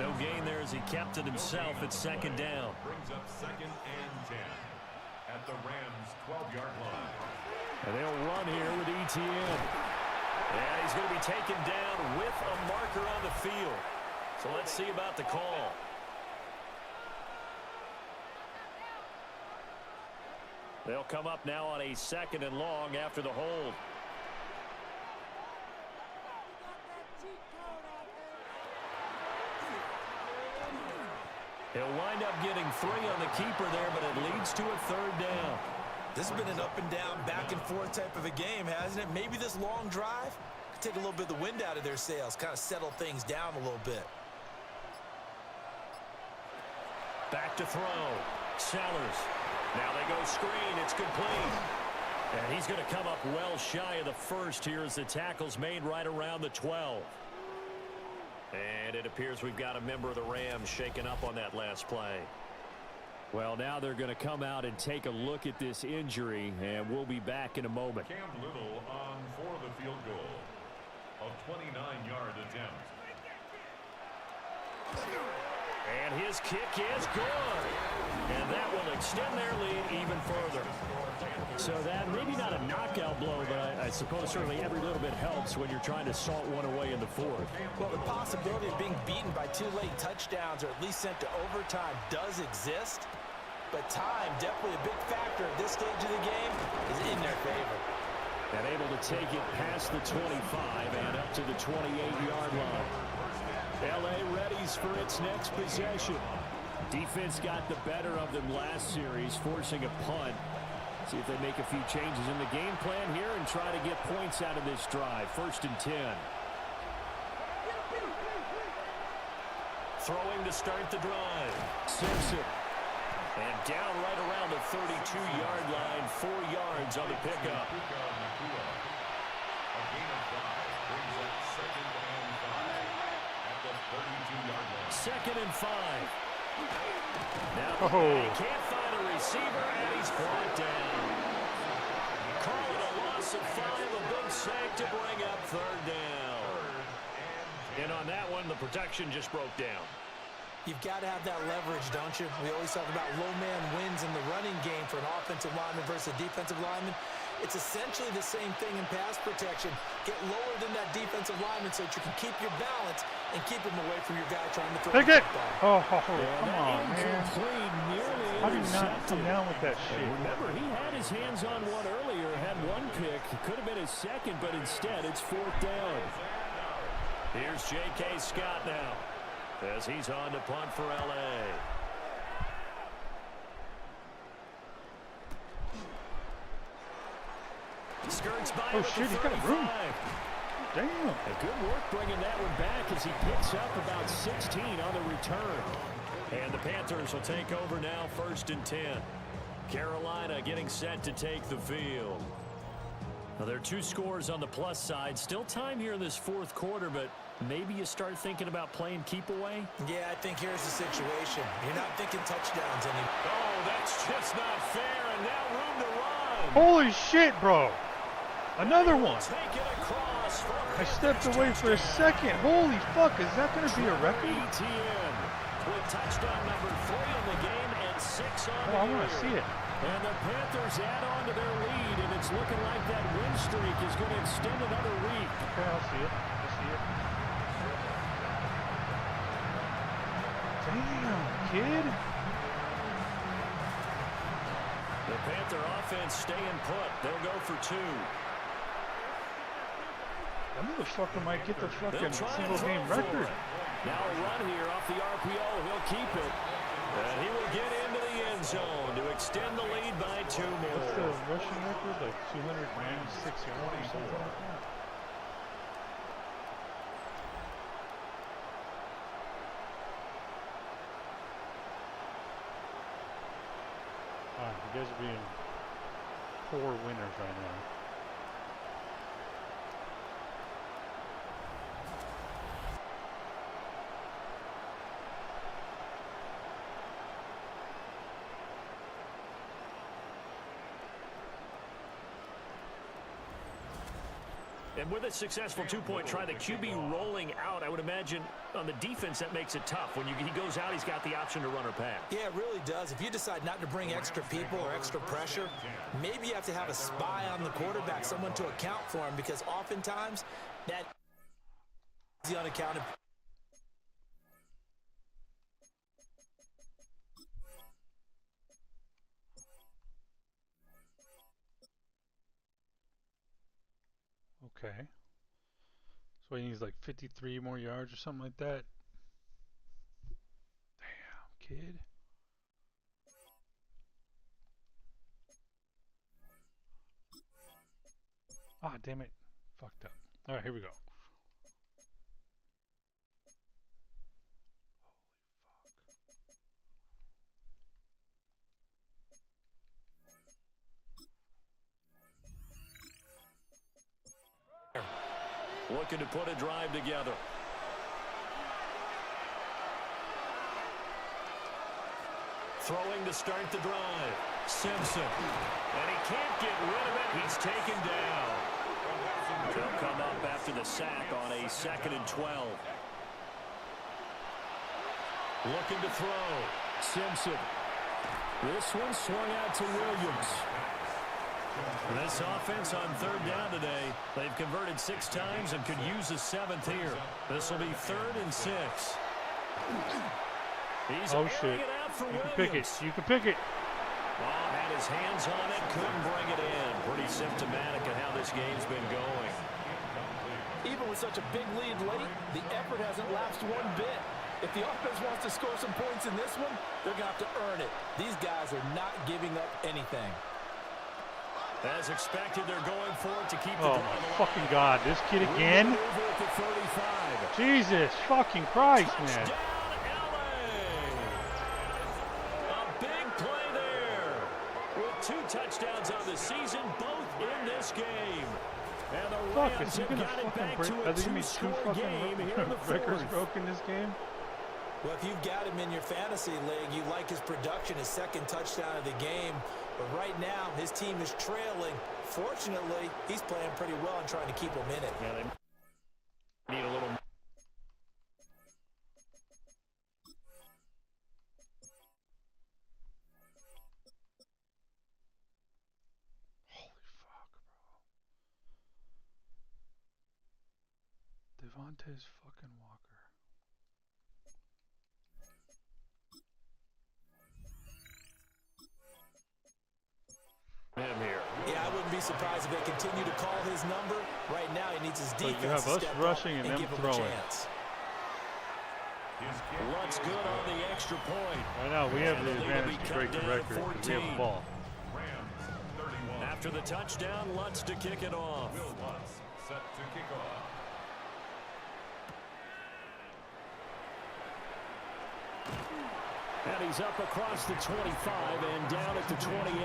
No gain there as he kept it himself at 2nd down. Brings up 2nd and 10 at the Rams' 12-yard line. And they'll run here with Etienne. And he's going to be taken down with a marker on the field. So let's see about the call. They'll come up now on a 2nd and long after the hold. He'll wind up getting 3 on the keeper there, but it leads to a 3rd down. This has been an up-and-down, back-and-forth type of a game, hasn't it? Maybe this long drive could take a little bit of the wind out of their sails, kind of settle things down a little bit. Back to throw. Sellers. Now they go screen. It's complete. And he's going to come up well shy of the first here as the tackle's made right around the 12. And it appears we've got a member of the Rams shaken up on that last play. Well, now they're going to come out and take a look at this injury, and we'll be back in a moment. Cam Little on for the field goal. A 29-yard attempt. And his kick is good. And that will extend their lead even further. So that maybe not a knockout blow, but I suppose certainly every little bit helps when you're trying to salt one away in the 4th. Well, the possibility of being beaten by 2 late touchdowns or at least sent to overtime does exist. but time, definitely a big factor at this stage of the game, is in their favor. And able to take it past the 25 and up to the 28-yard line. L.A. readies for its next possession. Defense got the better of them last series, forcing a punt. See if they make a few changes in the game plan here and try to get points out of this drive. 1st and 10. Throwing to start the drive. Simpson. And down right around the 32-yard line. 4 yards on the pickup. A gain of 5 brings up 2nd and 5 at the 32-yard line. 2nd and 5. Now Oh. he can't find a receiver, and he's brought down. Call it a loss of 5, a big sack to bring up 3rd down. And on that one, the protection just broke down. You've got to have that leverage, don't you? We always talk about low man wins in the running game for an offensive lineman versus a defensive lineman. It's essentially the same thing in pass protection. Get lower than that defensive lineman so that you can keep your balance and keep him away from your guy trying to throw the Oh, football. come on, man. How do you not come down with that shit? Remember, he had his hands on one earlier, had one pick. Could have been his second, but instead it's 4th down. Here's J.K. Scott now, as he's on to punt for L.A. Skirts by. Oh, shit, he's got a room. Damn. A good work bringing that one back as he picks up about 16 on the return. And the Panthers will take over now, 1st and 10. Carolina getting set to take the field. Now, there are 2 scores on the plus side. Still time here in this 4th quarter, but maybe you start thinking about playing keep away? Yeah, I think here's the situation. You're not thinking touchdowns anymore. Oh, that's just not fair, and now room to run. Holy shit, bro. Another one. Take it across for I stepped away for a second. Holy fuck, is that going to be a record? ETN with touchdown number 3 in the game and 6 on Oh, I want to see it. And the Panthers add on to their lead, and it's looking like that win streak is going to extend another week. Okay, I'll see it. I'll see it. Damn, kid. The Panther offense staying put. They'll go for 2. That motherfucker might get the fucking single game record. Now a run here off the RPO. He'll keep it. And he will get into the end zone to extend the lead by 2 more. What's the rushing record? Like 296 yards or something like that? Alright, you guys are being poor winners right now. And with a successful 2-point try, the QB rolling out, I would imagine on the defense that makes it tough. When he goes out, he's got the option to run or pass. Yeah, it really does. If you decide not to bring extra people or extra pressure, maybe you have to have a spy on the quarterback, someone to account for him, because oftentimes that is the unaccounted. Okay. So he needs like 53 more yards or something like that. Damn, kid. Ah, damn it. Fucked up. All right, here we go. Looking to put a drive together. Throwing to start the drive. Simpson. And he can't get rid of it. He's taken down. They'll come up after the sack on a 2nd and 12. Looking to throw. Simpson. This one swung out to Williams. This offense on 3rd down today, they've converted 6 times and could use a 7th here. This will be 3rd and 6. He's oh shit! It out for You Williams. can pick it. You can pick it. Oh, had his hands on it, couldn't bring it in. Pretty symptomatic of how this game's been going. Even with such a big lead late, the effort hasn't lapsed one bit. If the offense wants to score some points in this one, they're going to have to earn it. These guys are not giving up anything. As expected, they're going for it to keep the Oh my fucking God! This kid again? Over at the 35. Jesus fucking Christ, man! Touchdown, LA! A big play there. With 2 touchdowns on the season, both in this game. And the Fuck, Rams is he have gonna got it fucking back break? to Are a they gonna be 2 2-score game here in fucking the records fourth. broken this game? Well, if you've got him in your fantasy league, you like his production, his second touchdown of the game. But right now, his team is trailing. Fortunately, he's playing pretty well and trying to keep them in it. Yeah, they need a little. Holy fuck, bro. Devontae's fucking Walker. Him here. Yeah, I wouldn't be surprised if they continue to call his number. Right now, he needs his So you defense have to us step rushing up and and them give him throwing. a chance. Lutz good on the extra point. Right now, we have And the the lead will advantage be to cut break the down to record because we have 14. the ball. Rams 31. After the touchdown, Lutz to kick it off. Will Lutz set to kick off. And he's up across the 25 and down at the 28.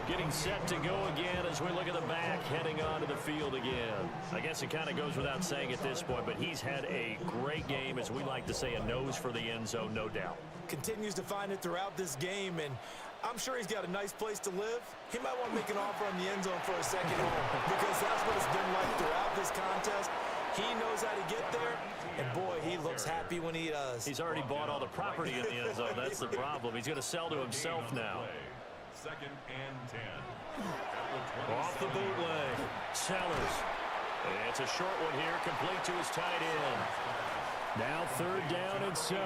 Getting set to go again as we look at the back, heading onto the field again. I guess it kind of goes without saying at this point, but he's had a great game, as we like to say, a nose for the end zone, no doubt. Continues to find it throughout this game, and I'm sure he's got a nice place to live. He might want to make an offer on the end zone for a second home, because that's what it's been like throughout this contest. He knows how to get there, and boy, he looks happy when he does. He's already bought all the property in the end zone. That's the problem. He's going to sell to himself now. Second and 10. Off the bootleg. Sellers. And it's a short one here, complete to his tight end. Now 3rd down and 7.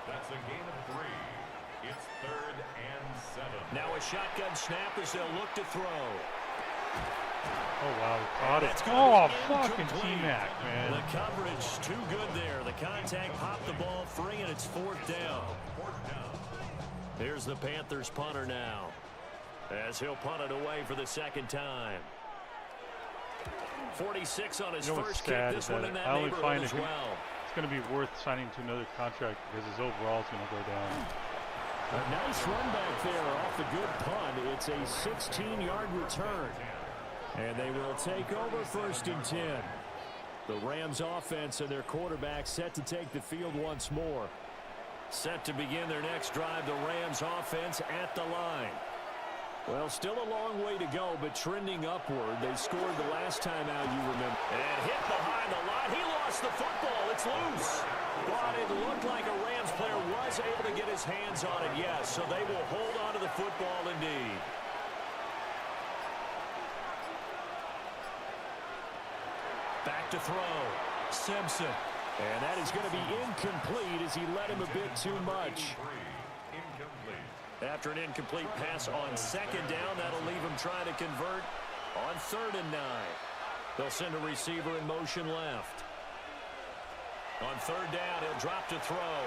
That's a gain of 3. It's 3rd and 7. Now a shotgun snap as they'll look to throw. Oh, wow. Caught it. That's gonna Oh, be fucking incomplete. T-Mac, man. The coverage too good there. The contact popped the ball free, and it's 4th down. Here's the Panthers punter now, as he'll punt it away for the 2nd time. 46 on his You know what's first kick. sad This is one that in that I only find neighborhood as well. it's going to be worth signing to another contract because his overall is going to go down. A nice run back there off the good punt. It's a 16-yard return. And they will take over 1st and 10. The Rams offense and their quarterback set to take the field once more. Set to begin their next drive, the Rams offense at the line. Well, still a long way to go, but trending upward. They scored the last time out, you remember. And hit behind the line. He lost the football. It's loose. But it looked like a Rams player was able to get his hands on it, yes. So they will hold on to the football indeed. Back to throw. Simpson. And that is going to be incomplete as he led him a bit too much. After an incomplete pass on 2nd down, that'll leave him trying to convert on 3rd and 9. They'll send a receiver in motion left. On 3rd down, he'll drop to throw.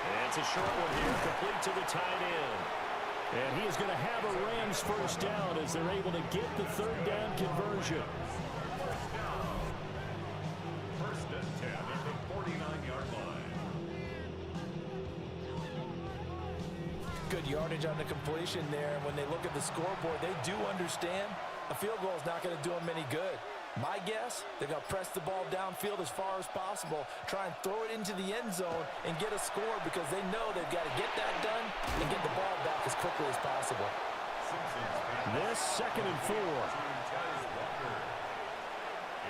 And it's a short one here, complete to the tight end. And he is going to have a Rams 1st down as they're able to get the 3rd down conversion. 1st and 10 at the 49-yard line. Good yardage on the completion there. And when they look at the scoreboard, they do understand a field goal is not going to do them any good. My guess, they're going to press the ball downfield as far as possible, try and throw it into the end zone and get a score because they know they've got to get that done and get the ball back as quickly as possible. This 2nd and 4.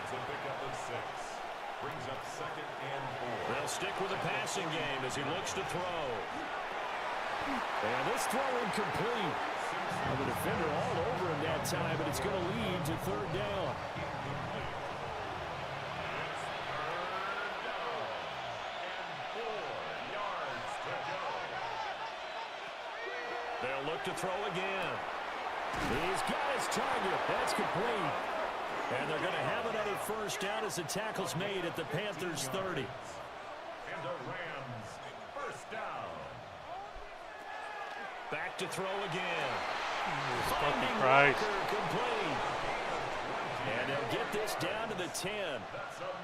It's a pickup of 6. Brings up 2nd and 4. They'll stick with the passing game as he looks to throw. And this throw incomplete. Well, the defender all over him that time, but it's going to lead to 3rd down. out to throw again. He's got his target. That's complete. And they're going to have another first down as the tackle's made at the Panthers 30. And the Rams first down. Back to throw again. Fucking Christ. Walker complete. And they'll get this down to the 10.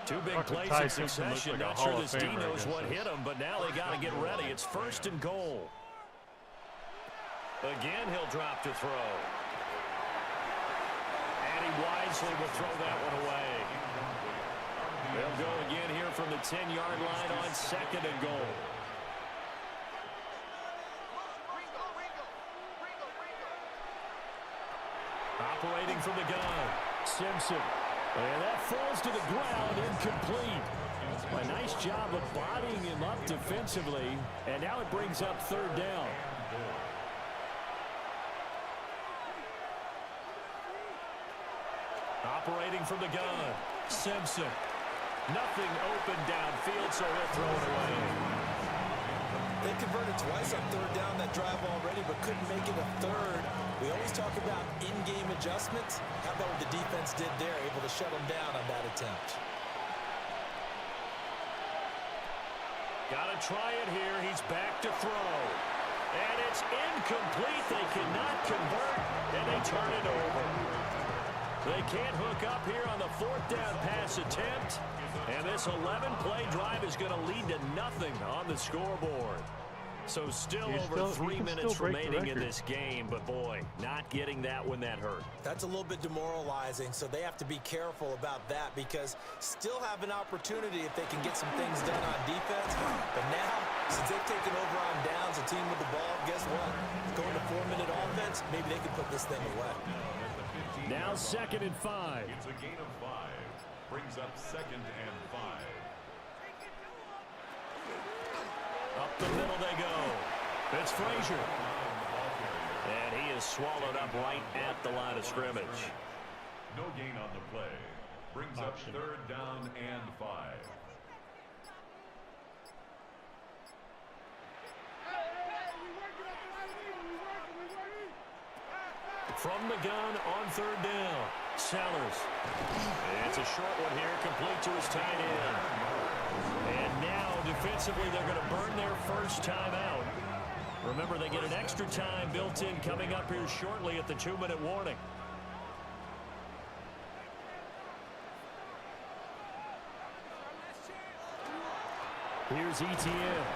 Two big plays in succession. Not sure this D knows what hit him, but now they got to get ready. It's first and goal. Again, he'll drop to throw. And he wisely will throw that one away. They'll go again here from the 10-yard line on second and goal. Operating from the gun, Simpson. And that falls to the ground, incomplete. A nice job of bodying him up defensively, and now it brings up third down. Operating from the gun, Simpson. Nothing open downfield, so he'll throw it away. They converted twice on third down that drive already, but couldn't make it a third. We always talk about in-game adjustments. How about what the defense did there, able to shut them down on that attempt? Got to try it here. He's back to throw. And it's incomplete. They cannot convert, and they turn it over. They can't hook up here on the fourth down pass attempt. And this 11-play drive is going to lead to nothing on the scoreboard. So still over 3 minutes remaining in this game, but boy, not getting that when that hurt. That's a little bit demoralizing, so they have to be careful about that because still have an opportunity if they can get some things done on defense. But now, since they've taken over on downs, a team with the ball, guess what? Going to 4-minute offense, maybe they can put this thing away. Now 2nd and 5. It's a gain of 5. Brings up 2nd and 5. Up the middle they go. It's Frazier. And he is swallowed up right at the line of scrimmage. No gain on the play. Brings up 3rd down and 5. From the gun on 3rd down. Sellers. It's a short one here, complete to his tight end. And now, defensively, they're going to burn their first timeout. Remember, they get an extra time built in coming up here shortly at the 2-minute warning. Here's Etienne.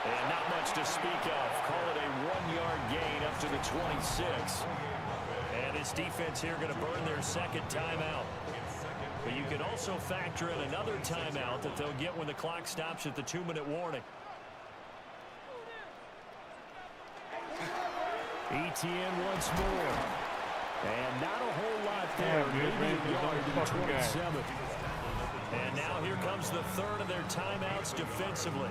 And not much to speak of. Call it a 1-yard gain up to the 26. And this defense here going to burn their second timeout. But you can also factor in another timeout that they'll get when the clock stops at the 2-minute warning. Etienne once more. And not a whole lot there. Maybe a yard to the 27. And now here comes the third of their timeouts defensively.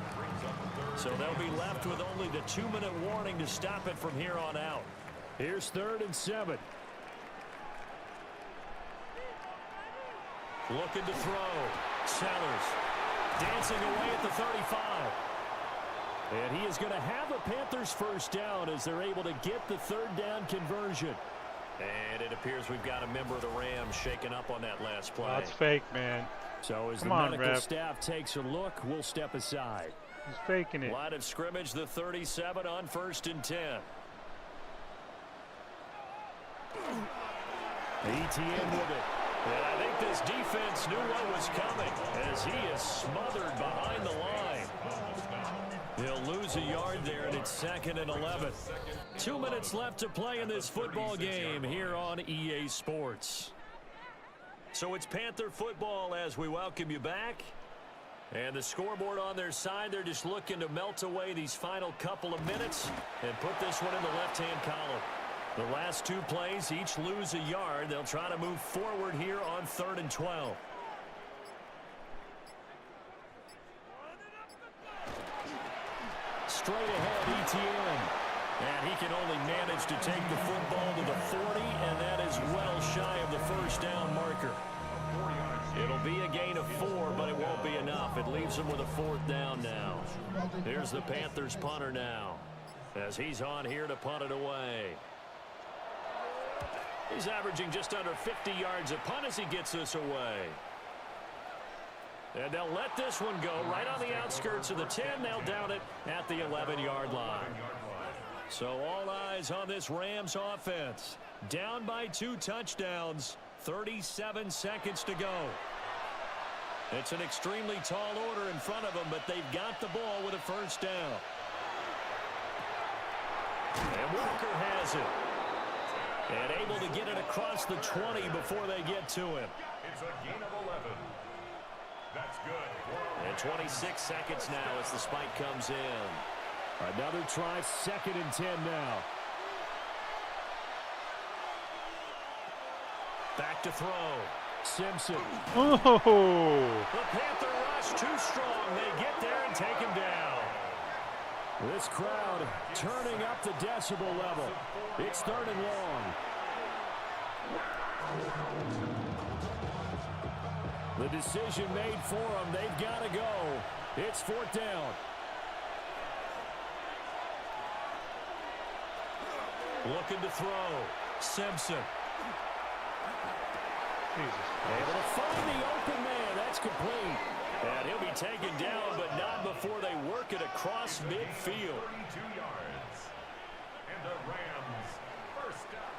So they'll be left with only the 2-minute warning to stop it from here on out. Here's 3rd and 7. Looking to throw. Sellers dancing away at the 35. And he is going to have a Panthers first down as they're able to get the 3rd down conversion. And it appears we've got a member of the Rams shaken up on that last play. That's fake, man. So as the medical staff takes a look, we'll step aside. He's faking it. Line of scrimmage, the 37 on 1st and 10. Etienne with it. And I think this defense knew what was coming as he is smothered behind the line. He'll lose a yard there, and it's 2nd and 11. 2 minutes left to play in this football game here on EA Sports. So it's Panther football as we welcome you back. And the scoreboard on their side, they're just looking to melt away these final couple of minutes and put this one in the left-hand column. The last 2 plays, each lose a yard. They'll try to move forward here on 3rd and 12. Straight ahead, Etienne. And he can only manage to take the football to the 40, and that is well shy of the first down marker. It'll be a gain of 4, but it won't be enough. It leaves them with a 4th down now. Here's the Panthers punter now. as he's on here to punt it away. He's averaging just under 50 yards a punt as he gets this away. And they'll let this one go right on the outskirts of the 10. They'll down it at the 11-yard line. So all eyes on this Rams offense. Down by 2 touchdowns. 37 seconds to go. It's an extremely tall order in front of them, but they've got the ball with a first down. And Walker has it. And able to get it across the 20 before they get to him. It's a gain of 11. That's good. And 26 seconds now as the spike comes in. Another try, 2nd and 10 now. Back to throw. Simpson. Oh! The Panther rush too strong. They get there and take him down. This crowd turning up the decibel level. It's 3rd and long. The decision made for them. They've got to go. It's 4th down. Looking to throw. Simpson. Jesus. Able to find the open man. That's complete. And he'll be taken down, but not before they work it across midfield. 32 yards. And the Rams first down.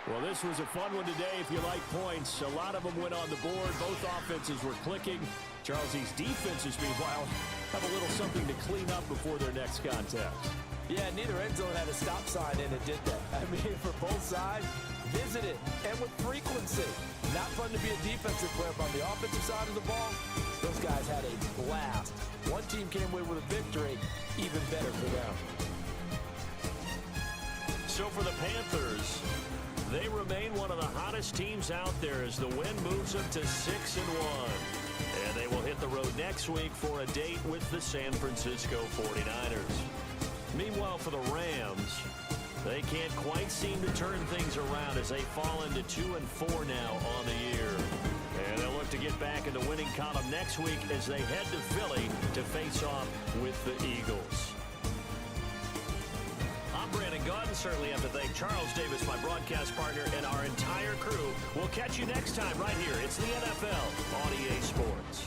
Well, this was a fun one today if you like points. A lot of them went on the board. Both offenses were clicking. Charles's defenses, meanwhile, have a little something to clean up before their next contest. Yeah, neither end zone had a stop sign in it, did they? I mean, for both sides, visit it, and with frequency. Not fun to be a defensive player, but on the offensive side of the ball, those guys had a blast. One team came away with a victory, even better for them. So for the Panthers, they remain one of the hottest teams out there as the win moves them to 6-1. And they will hit the road next week for a date with the San Francisco 49ers. Meanwhile, for the Rams, they can't quite seem to turn things around as they fall into 2-4 now on the year. And they'll look to get back in the winning column next week as they head to Philly to face off with the Eagles. I'm Brandon Gaudin. Certainly have to thank Charles Davis, my broadcast partner, and our entire crew. We'll catch you next time right here. It's the NFL on EA Sports.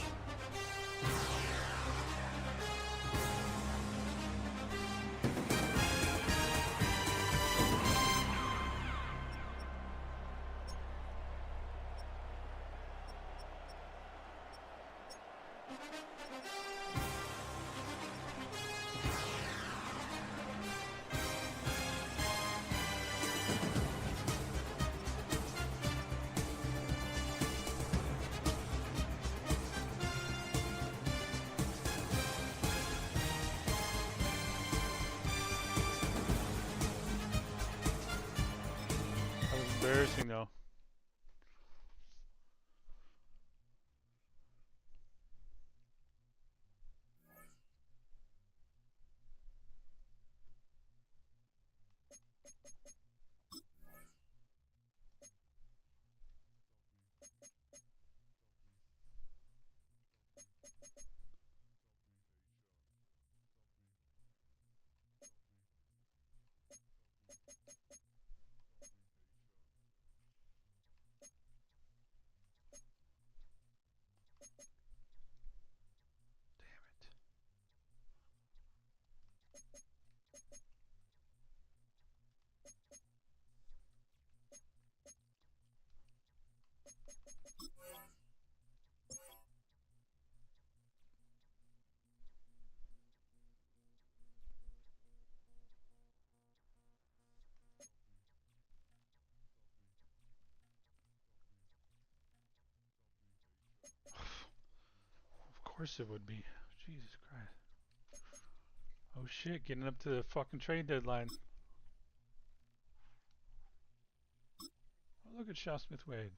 Embarrassing though. Of course it would be. Jesus Christ. Oh shit, getting up to the fucking trade deadline. Oh, look at Shaw Smith-Wade.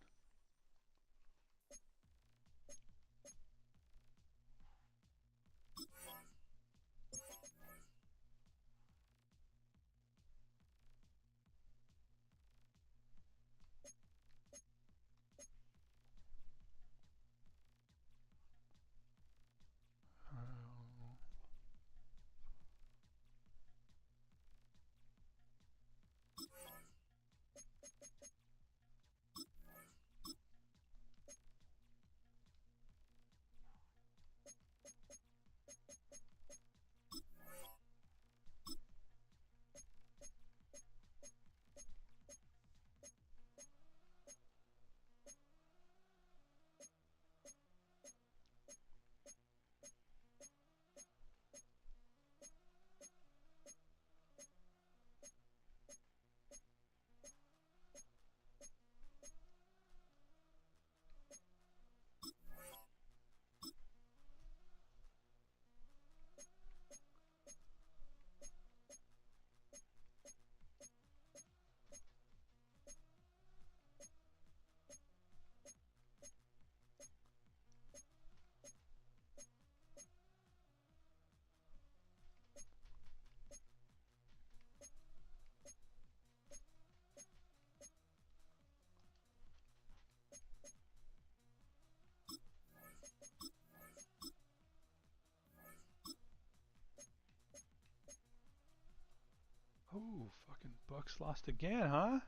Bucks lost again, huh?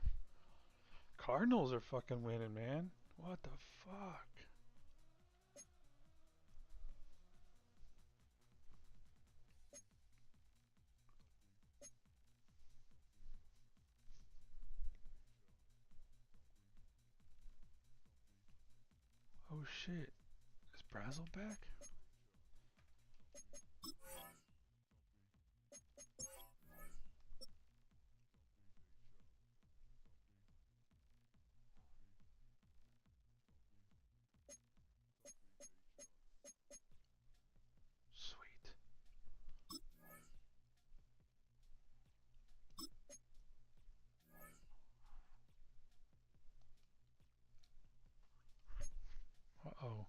Cardinals are fucking winning, man. What the fuck? Oh shit. Is Brazel back? Sweet. Uh-oh.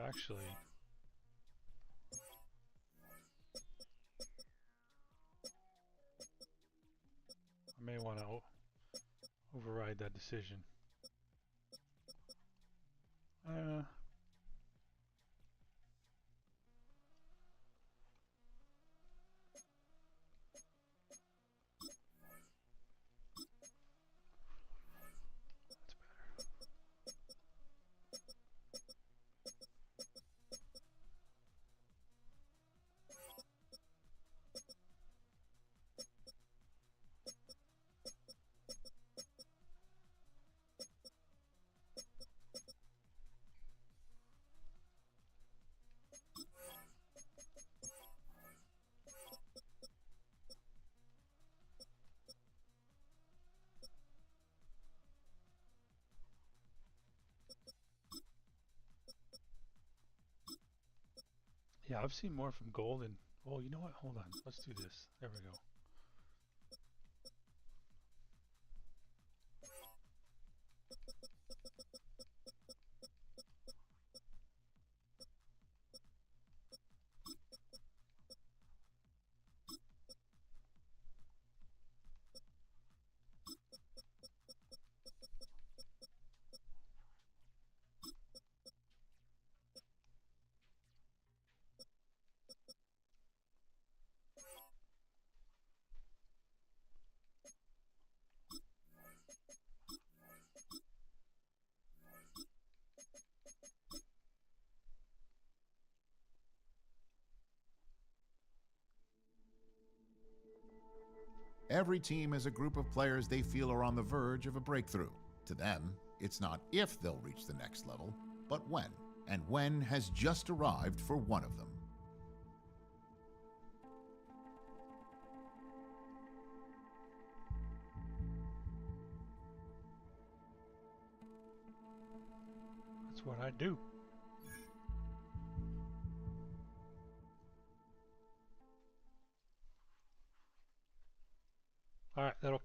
Actually, I may want to override that decision. That's better. Yeah, I've seen more from Golden. Oh, you know what? Hold on. Let's do this. There we go. Every team has a group of players they feel are on the verge of a breakthrough. To them, it's not if they'll reach the next level, but when. And when has just arrived for one of them. That's what I do.